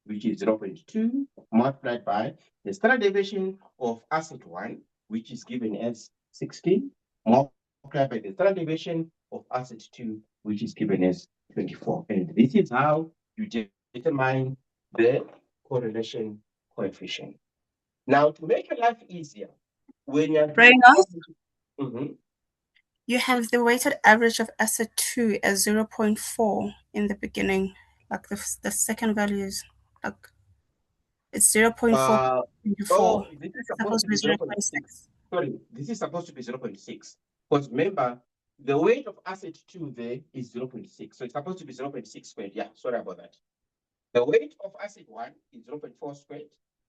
which is 0.2, multiplied by the standard deviation of asset 1, which is given as 16, multiplied by the standard deviation of asset 2, which is given as 24. And this is how you determine the correlation coefficient. Now, to make your life easier, when you're you have the weighted average of asset 2 as 0.4 in the beginning, like the second values, like it's 0.4. Oh, this is supposed to be 0.6. Sorry, this is supposed to be 0.6. Because remember, the weight of asset 2 there is 0.6. So it's supposed to be 0.6 squared. Yeah, sorry about that. The weight of asset 1 is 0.4 squared,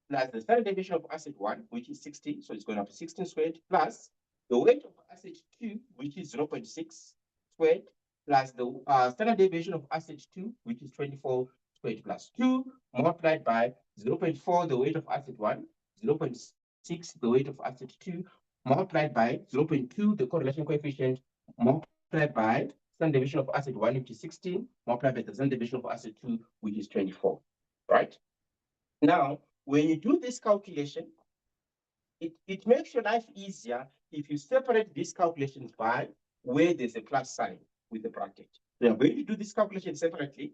plus the standard deviation of asset 1, which is 16. So it's going up to 16 squared, plus the weight of asset 2, which is 0.6 squared, plus the standard deviation of asset 2, which is 24 squared, plus 2 multiplied by 0.4, the weight of asset 1, 0.6, the weight of asset 2, multiplied by 0.2, the correlation coefficient, multiplied by standard deviation of asset 1, which is 16, multiplied by the standard deviation of asset 2, which is 24, right? Now, when you do this calculation, it makes your life easier if you separate these calculations by where there's a plus sign with the bracket. So you're going to do this calculation separately,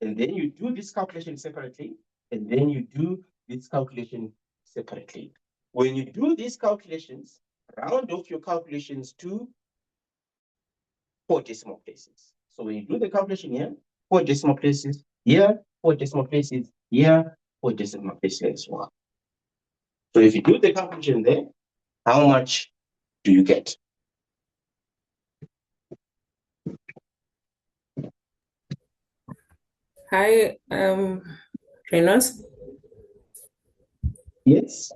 and then you do this calculation separately, and then you do this calculation separately. When you do these calculations, round off your calculations to 4 decimal places. So when you do the calculation here, 4 decimal places here, 4 decimal places here, 4 decimal places as well. So if you do the calculation there, how much do you get? Hi, Reynolds. Yes.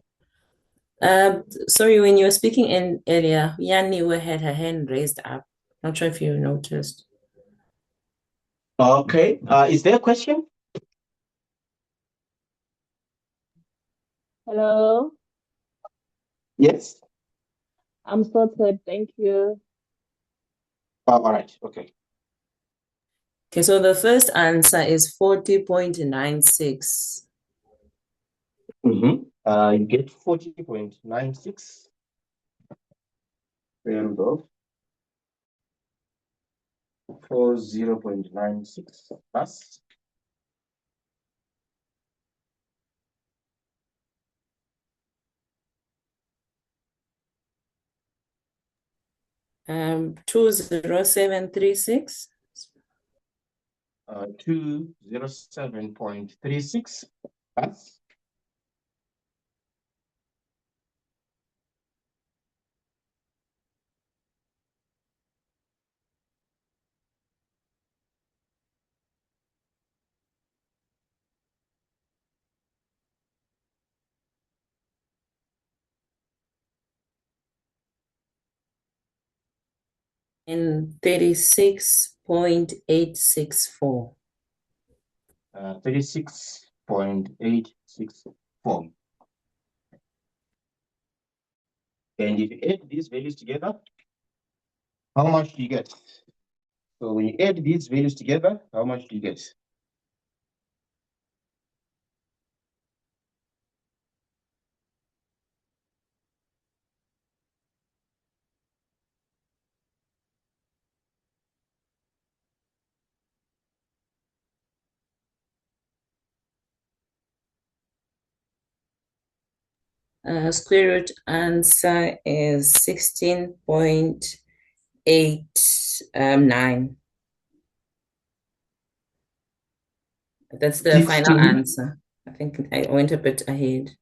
Sorry, when you were speaking in earlier, Yanni had her hand raised up. Not sure if you noticed. Okay. Is there a question? Hello, Yes. I'm sorted. Thank you. All right. Okay. Okay, so the first answer is 40.96. You get 40.96 square root of 40.96 plus 20736. 207.36 plus 36.864. 36.864. And if you add these values together, how much do you get? So when you add these values together, how much do you get? Square root answer is 16.89. That's the final 16. answer. I think I went a bit ahead.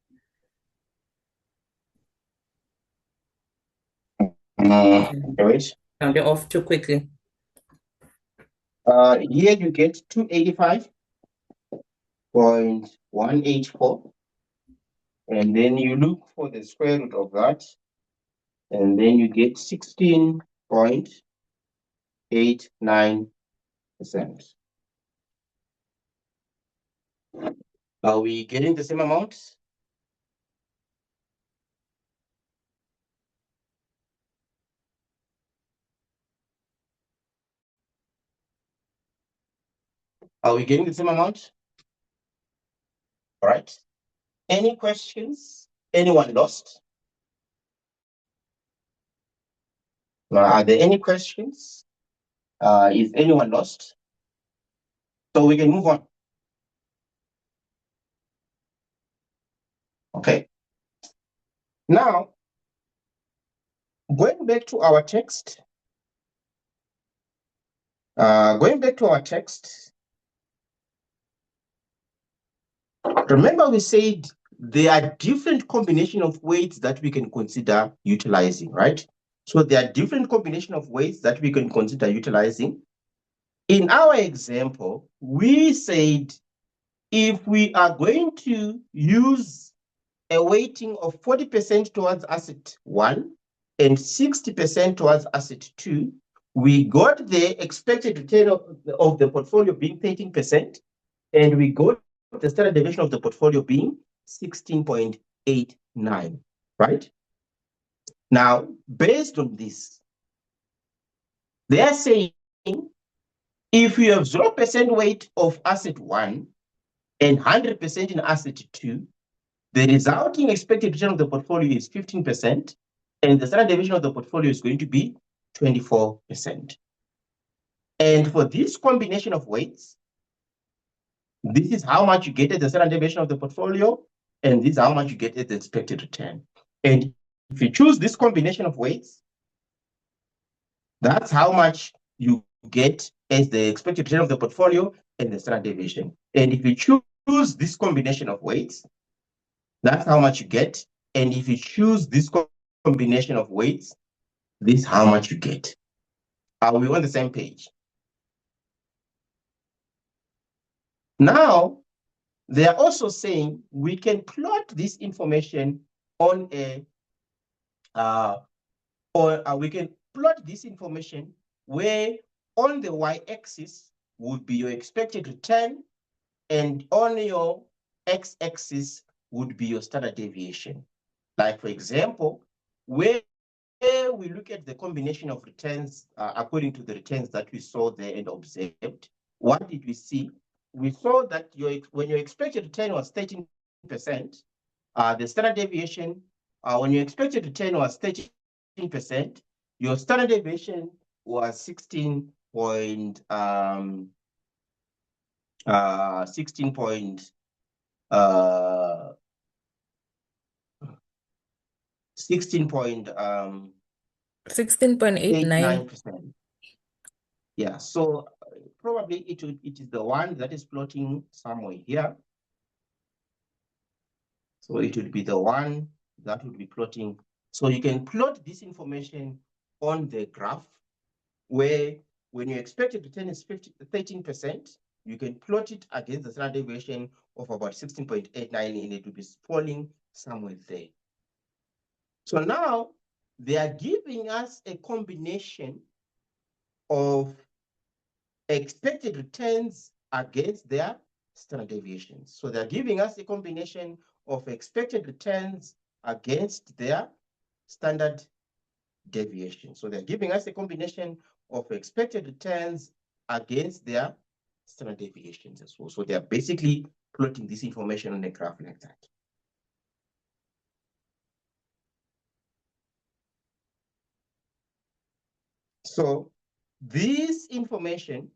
Wait. Round it off too quickly. Here you get 285.184. And then you look for the square root of that. And then you get 16.89%. Are we getting the same amount? Are we getting the same amount? All right. Any questions? Anyone lost? Are there any questions? Is anyone lost? So we can move on. Okay. Now, going back to our text. Remember we said there are different combination of weights that we can consider utilizing, right? So there are different combination of weights that we can consider utilizing. In our example, we said if we are going to use a weighting of 40% towards asset 1 and 60% towards asset 2, we got the expected return of the portfolio being 13%, and we got the standard deviation of the portfolio being 16.89, right? Now, based on this, they are saying if you have 0% weight of asset 1 and 100% in asset 2, the resulting expected return of the portfolio is 15%, and the standard deviation of the portfolio is going to be 24%. And for this combination of weights, this is how much you get at the standard deviation of the portfolio, and this is how much you get at the expected return. And if you choose this combination of weights, that's how much you get as the expected return of the portfolio and the standard deviation. And if you choose this combination of weights, that's how much you get. And if you choose this combination of weights, this is how much you get. Are we on the same page? Now, they are also saying we can plot this information on a, we can plot this information where on the y-axis would be your expected return, and on your x-axis would be your standard deviation. Like, for example, where we look at the combination of returns according to the returns that we saw there and observed, what did we see? We saw that when your expected return was 13%, the standard deviation, when your expected return was 13%, your standard deviation was 16 point, 16 point, 16.89. 16.89%. Yeah, so probably it is the one that is plotting somewhere here. So it would be the one that would be plotting. So you can plot this information on the graph where when your expected return is 13%, you can plot it against the standard deviation of about 16.89, and it will be falling somewhere there. So now they are giving us a combination of expected returns against their standard deviations. So they're giving us a combination of expected returns against their standard deviation. So they're giving us a combination of expected returns against their standard deviations as well. So they're basically plotting this information on a graph like that. So this information,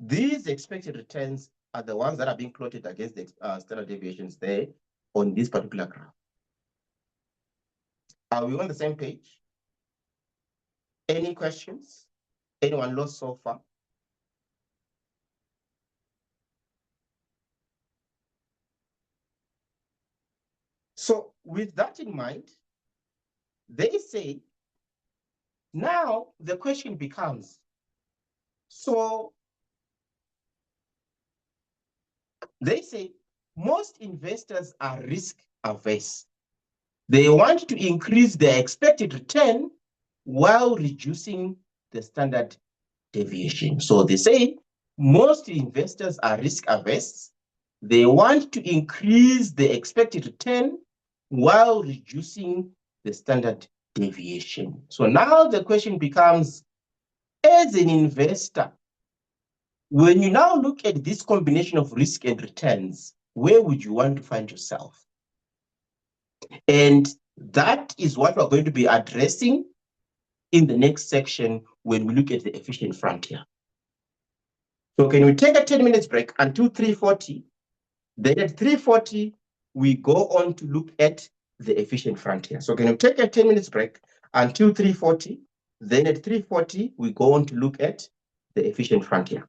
these expected returns are the ones that are being plotted against the standard deviations there on this particular graph. Are we on the same page? Any questions? Anyone lost so far? So with that in mind, they say, now the question becomes, so they say most investors are risk averse. They want to increase their expected return while reducing the standard deviation. So they say most investors are risk averse. They want to increase the expected return while reducing the standard deviation. So now the question becomes, as an investor, when you now look at this combination of risk and returns, where would you want to find yourself? And that is what we're going to be addressing in the next section when we look at the efficient frontier. So can we take a 10 minutes break until 3:40? Then at 3:40, we go on to look at the efficient frontier. So can we take a 10 minutes break until 3:40? Then at 3:40, we go on to look at the efficient frontier.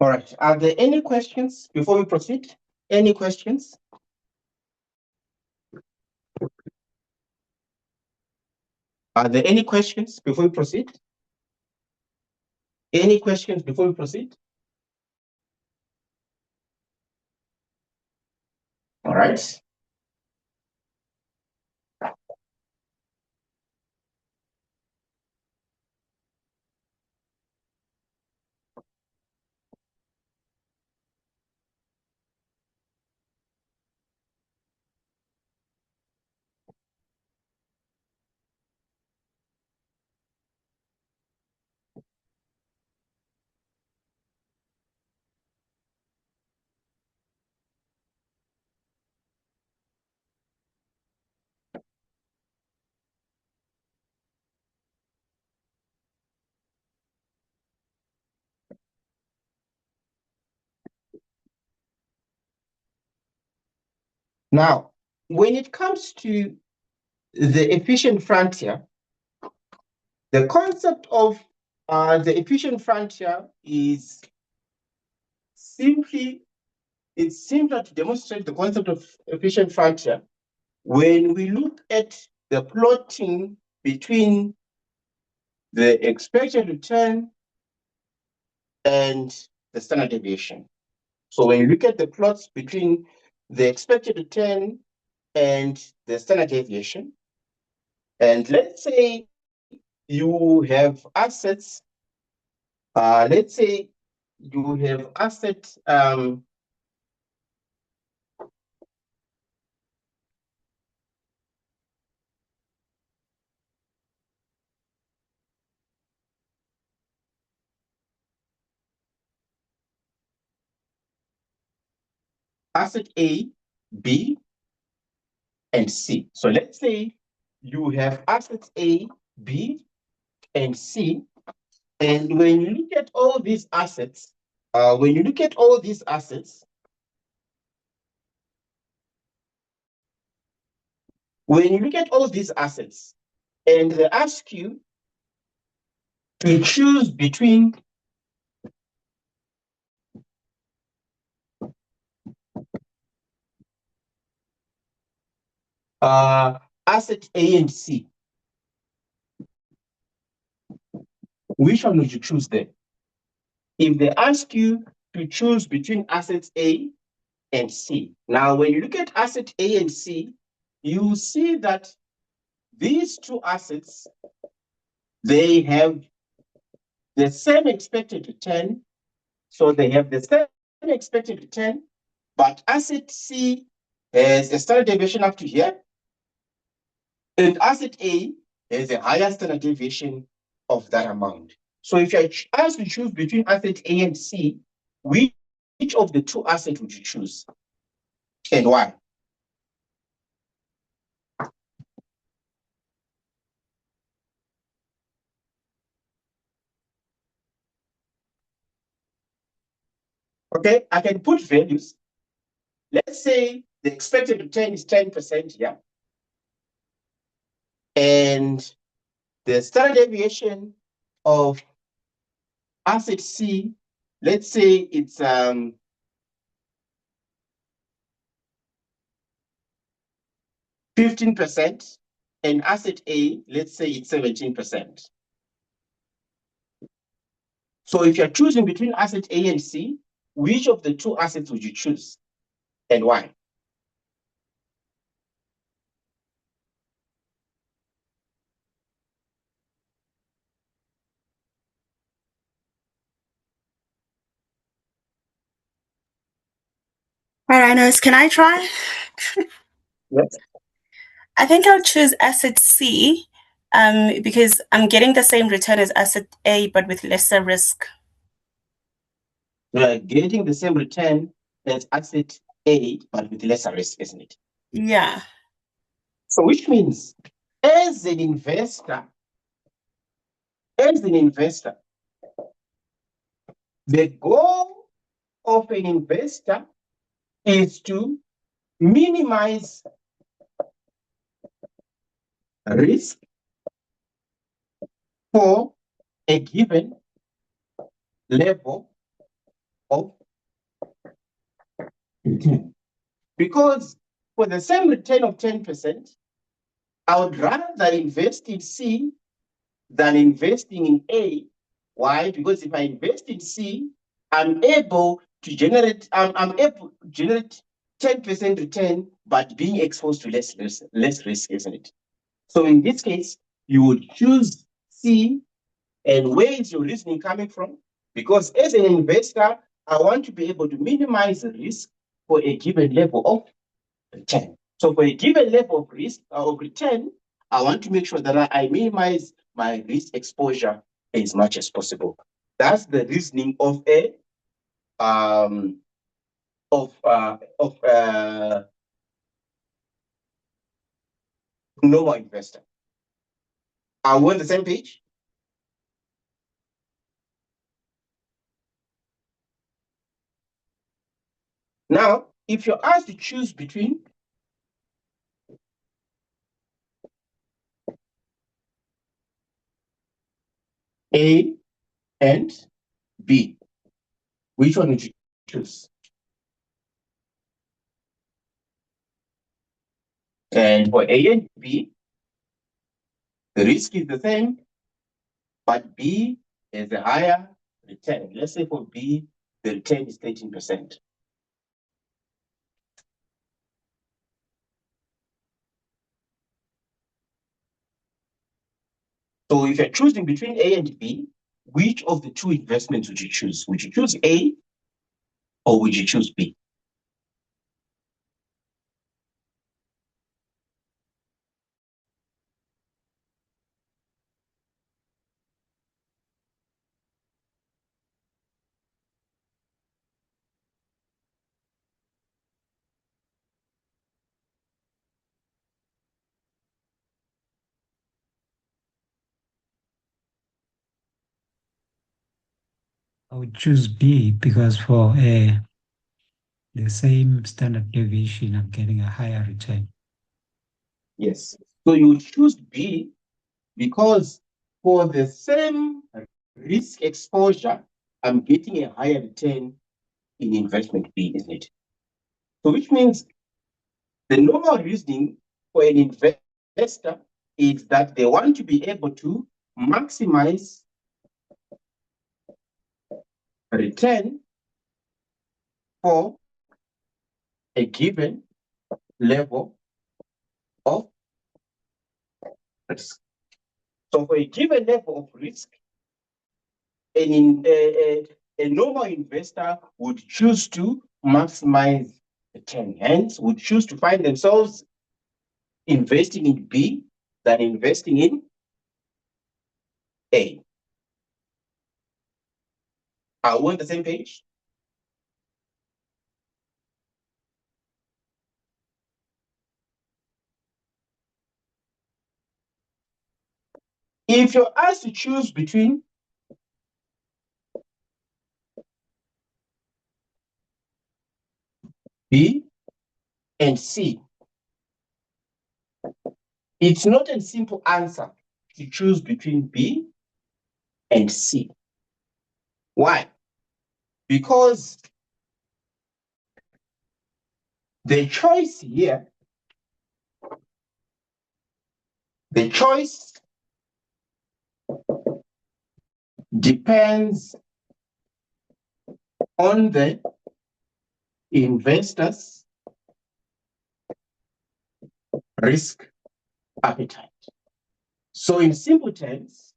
All right. Are there any questions before we proceed? Any questions? Are there any questions before we proceed? Any questions before we proceed? All right. Now, when it comes to the efficient frontier, the concept of the efficient frontier is simply, it's simpler to demonstrate the concept of efficient frontier when we look at the plotting between the expected return and the standard deviation. So when you look at the plots between the expected return and the standard deviation, and let's say you have assets, let's say you have asset asset A, B, and C. So let's say you have assets A, B, and C. And when you look at all these assets, when you look at all these assets, when you look at all these assets, and they ask you to choose between asset A and C, which one would you choose there? If they ask you to choose between assets A and C, now when you look at asset A and C, you see that these two assets, they have the same expected return. So they have the same expected return, but asset C has a standard deviation up to here, and asset A has a higher standard deviation of that amount. So if you're asked to choose between asset A and C, which of the two assets would you choose and why? Okay, I can put values. Let's say the expected return is 10% here, and the standard deviation of asset C, let's say it's 15%, and asset A, let's say it's 17%. So if you're choosing between asset A and C, which of the two assets would you choose and why? All right, Rhinos, can I try? Yes. I think I'll choose asset C because I'm getting the same return as asset A, but with lesser risk. You're getting the same return as asset A, but with lesser risk, isn't it? Yeah. So which means as an investor, the goal of an investor is to minimize risk for a given level of return. Because for the same return of 10%, I would rather invest in C than investing in A. Why? Because if I invest in C, I'm able to generate, I'm able to generate 10% return, but being exposed to less risk, isn't it? So in this case, you would choose C. And where is your reasoning coming from? Because as an investor, I want to be able to minimize the risk for a given level of return. So for a given level of risk of return, I want to make sure that I minimize my risk exposure as much as possible. That's the reasoning of a normal investor. Are we on the same page? Now, if you're asked to choose between A and B, which one would you choose? And for A and B, the risk is the same, but B is a higher return. Let's say for B, the return is 13%. So if you're choosing between A and B, which of the two investments would you choose? Would you choose A or would you choose B? I would choose B because for the same standard deviation, I'm getting a higher return. Yes. So you would choose B because for the same risk exposure, I'm getting a higher return in investment B, isn't it? So which means the normal reasoning for an investor is that they want to be able to maximize return for a given level of risk. So for a given level of risk, a normal investor would choose to maximize return, hence would choose to find themselves investing in B than investing in A. Are we on the same page? If you're asked to choose between B and C, it's not a simple answer to choose between B and C. Why? Because the choice here, the choice depends on the investor's risk appetite. So in simple terms,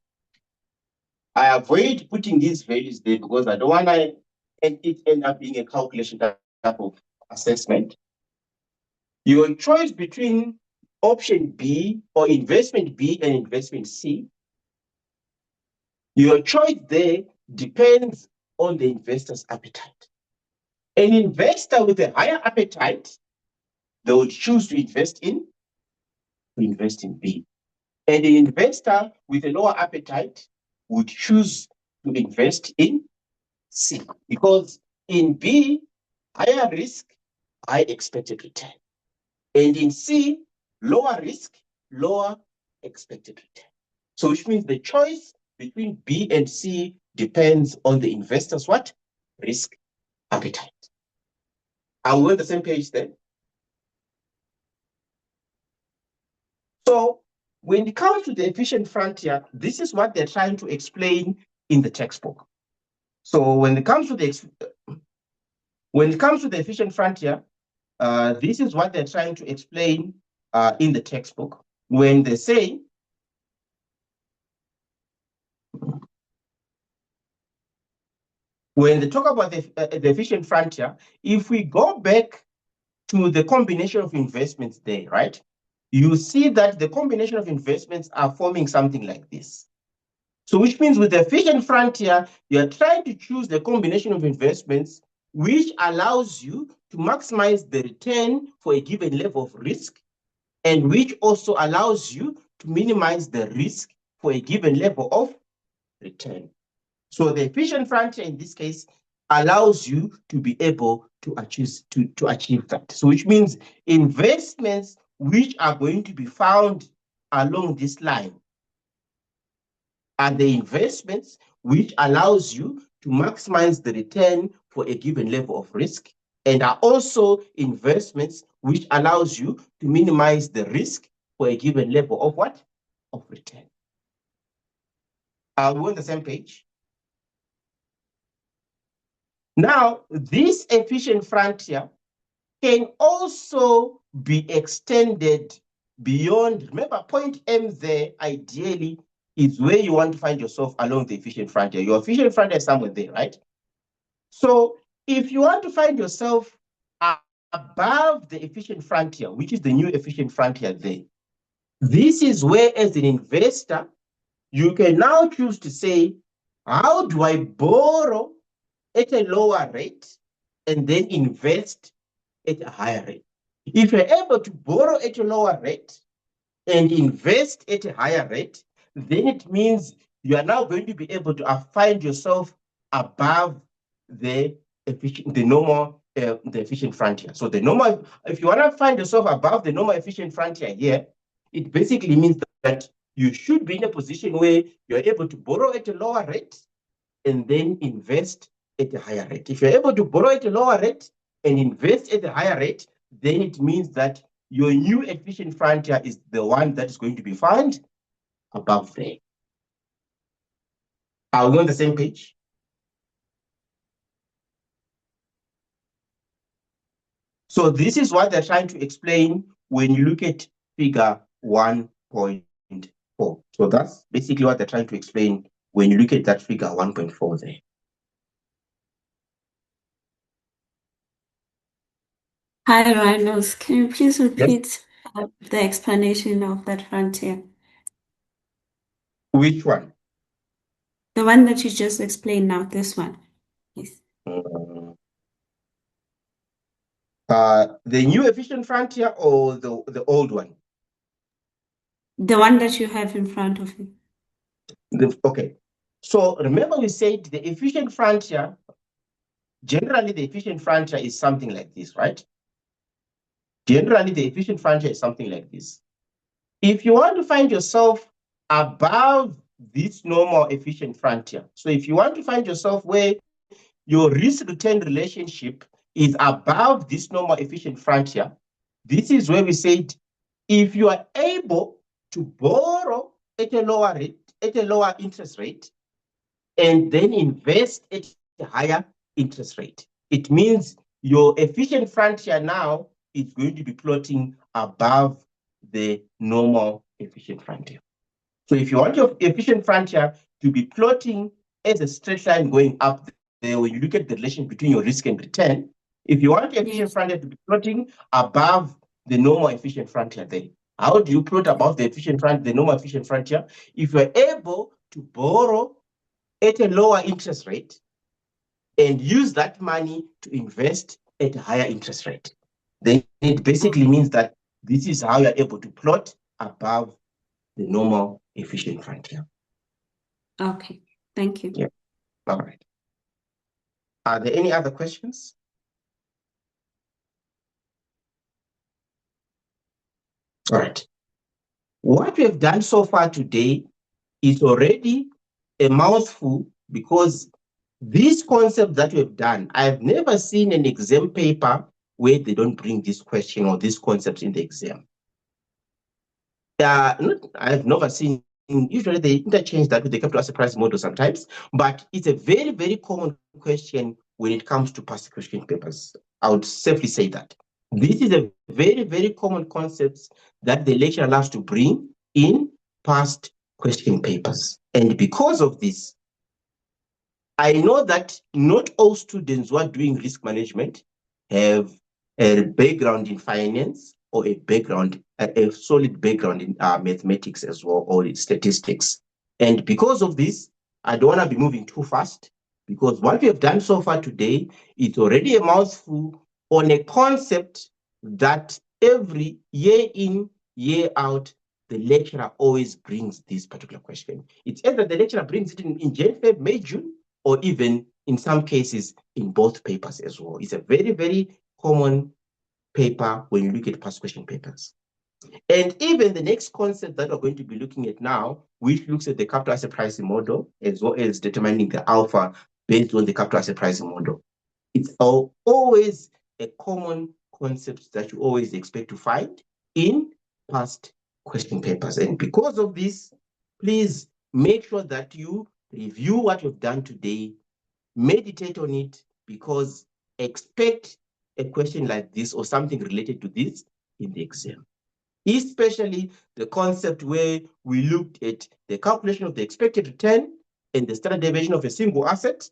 I avoid putting these values there because I don't want to end up being a calculation type of assessment. Your choice between option B or investment B and investment C, your choice there depends on the investor's appetite. An investor with a higher appetite, they would choose to invest in B. And an investor with a lower appetite would choose to invest in C. Because in B, higher risk, high expected return. And in C, lower risk, lower expected return. So which means the choice between B and C depends on the investor's what? Risk appetite. Are we on the same page then? So when it comes to the efficient frontier, this is what they're trying to explain in the textbook. So when it comes to the efficient frontier, this is what they're trying to explain in the textbook when they say when they talk about the efficient frontier, if we go back to the combination of investments there, right? You see that the combination of investments are forming something like this. So which means with the efficient frontier, you are trying to choose the combination of investments which allows you to maximize the return for a given level of risk, and which also allows you to minimize the risk for a given level of return. So the efficient frontier in this case allows you to be able to achieve that. So which means investments which are going to be found along this line are the investments which allows you to maximize the return for a given level of risk, and are also investments which allows you to minimize the risk for a given level of what? Of return. Are we on the same page? Now, this efficient frontier can also be extended beyond. Remember, point M there, ideally, is where you want to find yourself along the efficient frontier. Your efficient frontier is somewhere there, right? So if you want to find yourself above the efficient frontier, which is the new efficient frontier there, this is where, as an investor, you can now choose to say, how do I borrow at a lower rate and then invest at a higher rate? If you're able to borrow at a lower rate and invest at a higher rate, then it means you are now going to be able to find yourself above the efficient frontier. So the normal, if you want to find yourself above the normal efficient frontier here, it basically means that you should be in a position where you're able to borrow at a lower rate and then invest at a higher rate. If you're able to borrow at a lower rate and invest at a higher rate, then it means that your new efficient frontier is the one that is going to be found above there. Are we on the same page? So this is what they're trying to explain when you look at figure 1.4. So that's basically what they're trying to explain when you look at that figure 1.4 there. Hi, Rhinos. Can you please repeat the explanation of that frontier? Which one? The one that you just explained now, this one. Yes. The new efficient frontier or the old one? The one that you have in front of you. Okay. So remember we said the efficient frontier, generally the efficient frontier is something like this, right? Generally the efficient frontier is something like this. If you want to find yourself above this normal efficient frontier, so if you want to find yourself where your risk-return relationship is above this normal efficient frontier, this is where we said, if you are able to borrow at a lower rate, at a lower interest rate, and then invest at a higher interest rate, it means your efficient frontier now is going to be plotting above the normal efficient frontier. So if you want your efficient frontier to be plotting as a straight line going up there, when you look at the relation between your risk and return, if you want your efficient frontier to be plotting above the normal efficient frontier there, how do you plot above the efficient frontier, the normal efficient frontier? If you're able to borrow at a lower interest rate and use that money to invest at a higher interest rate, then it basically means that this is how you're able to plot above the normal efficient frontier. Okay, thank you. Yeah, all right. Are there any other questions? All right. What we have done so far today is already a mouthful, because These concepts that we've done, I've never seen an exam paper where they don't bring this question or these concepts in the exam. I've never seen, usually they interchange that with the capital asset price model sometimes, but it's a very, very common question when it comes to past question papers. I would safely say that. This is a very, very common concept that the lecturer loves to bring in past question papers. And because of this, I know that not all students who are doing risk management have a background in finance or a solid background in mathematics as well, or in statistics. And because of this, I don't want to be moving too fast, because what we have done so far today is already a mouthful on a concept that every year in, year out, the lecturer always brings this particular question. It's either the lecturer brings it in Jan, Feb, May, June, or even in some cases in both papers as well. It's a very, very common paper when you look at past question papers. And even the next concept that we're going to be looking at now, which looks at the capital asset pricing model, as well as determining the alpha based on the capital asset pricing model. It's always a common concept that you always expect to find in past question papers. And because of this, please make sure that you review what you've done today, meditate on it, because expect a question like this or something related to this in the exam. Especially the concept where we looked at the calculation of the expected return and the standard deviation of a single asset,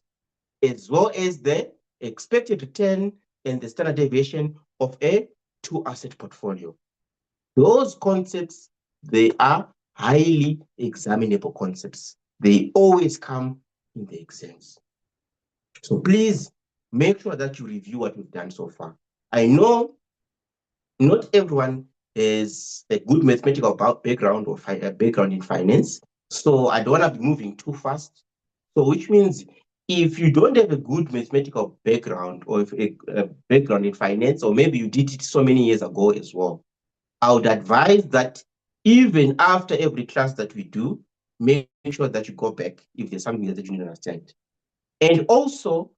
as well as the expected return and the standard deviation of a two-asset portfolio. Those concepts, they are highly examinable concepts. They always come in the exams. So please make sure that you review what we've done so far. I know not everyone has a good mathematical background or background in finance, so I don't want to be moving too fast. So which means if you don't have a good mathematical background or if a background in finance, or maybe you did it so many years ago as well, I would advise that even after every class that we do, make sure that you go back if there's something that you didn't understand. And also,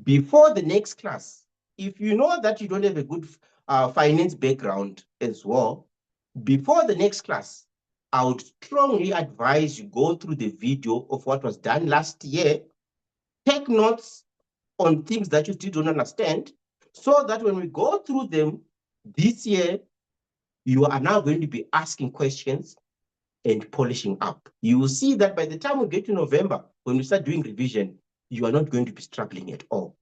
before the next class, if you know that you don't have a good finance background as well, before the next class, I would strongly advise you go through the video of what was done last year, take notes on things that you still don't understand, so that when we go through them this year, you are now going to be asking questions and polishing up. You will see that by the time we get to November, when we start doing revision, you are not going to be struggling at all.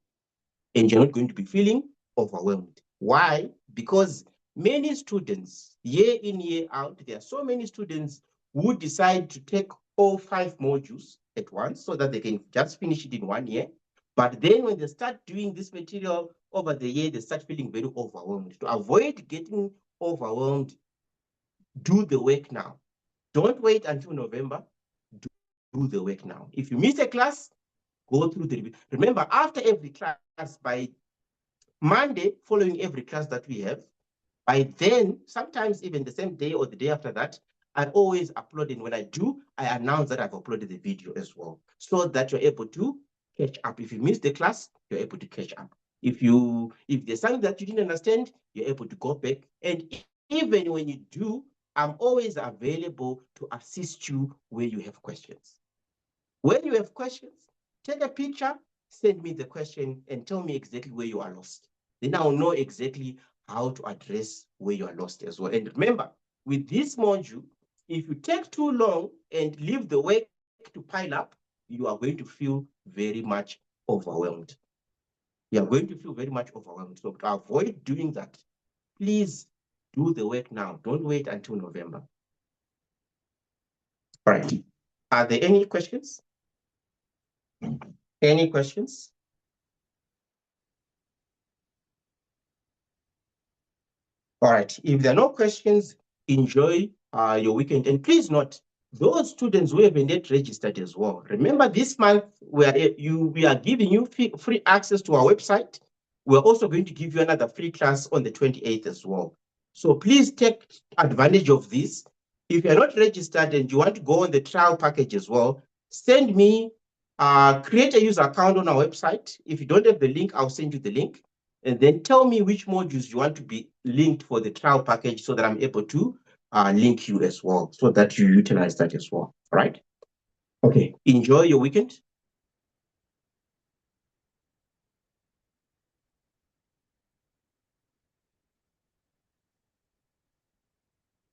And you're not going to be feeling overwhelmed. Why? Because many students, year in, year out, there are so many students who decide to take all 5 modules at once so that they can just finish it in 1 year. But then when they start doing this material over the year, they start feeling very overwhelmed. To avoid getting overwhelmed, do the work now. Don't wait until November. Do the work now. If you miss a class, go through the, remember, after every class, by Monday, following every class that we have, by then, sometimes even the same day or the day after that, I always upload, and when I do, I announce that I've uploaded the video as well, so that you're able to catch up. If you missed the class, you're able to catch up. If there's something that you didn't understand, you're able to go back. And even when you do, I'm always available to assist you where you have questions. When you have questions, take a picture, send me the question, and tell me exactly where you are lost. Then I'll know exactly how to address where you are lost as well. And remember, with this module, if you take too long and leave the work to pile up, you are going to feel very much overwhelmed. You are going to feel very much overwhelmed. So to avoid doing that, please do the work now. Don't wait until November. All right. Are there any questions? Any questions? All right. If there are no questions, enjoy your weekend. And please note, those students who haven't yet registered as well, remember this month we are giving you free access to our website. We're also going to give you another free class on the 28th as well. So please take advantage of this. If you're not registered and you want to go on the trial package as well, send me Create a user account on our website. If you don't have the link, I'll send you the link. And then tell me which modules you want to be linked for the trial package so that I'm able to link you as well, so that you utilize that as well. All right? Okay. Enjoy your weekend.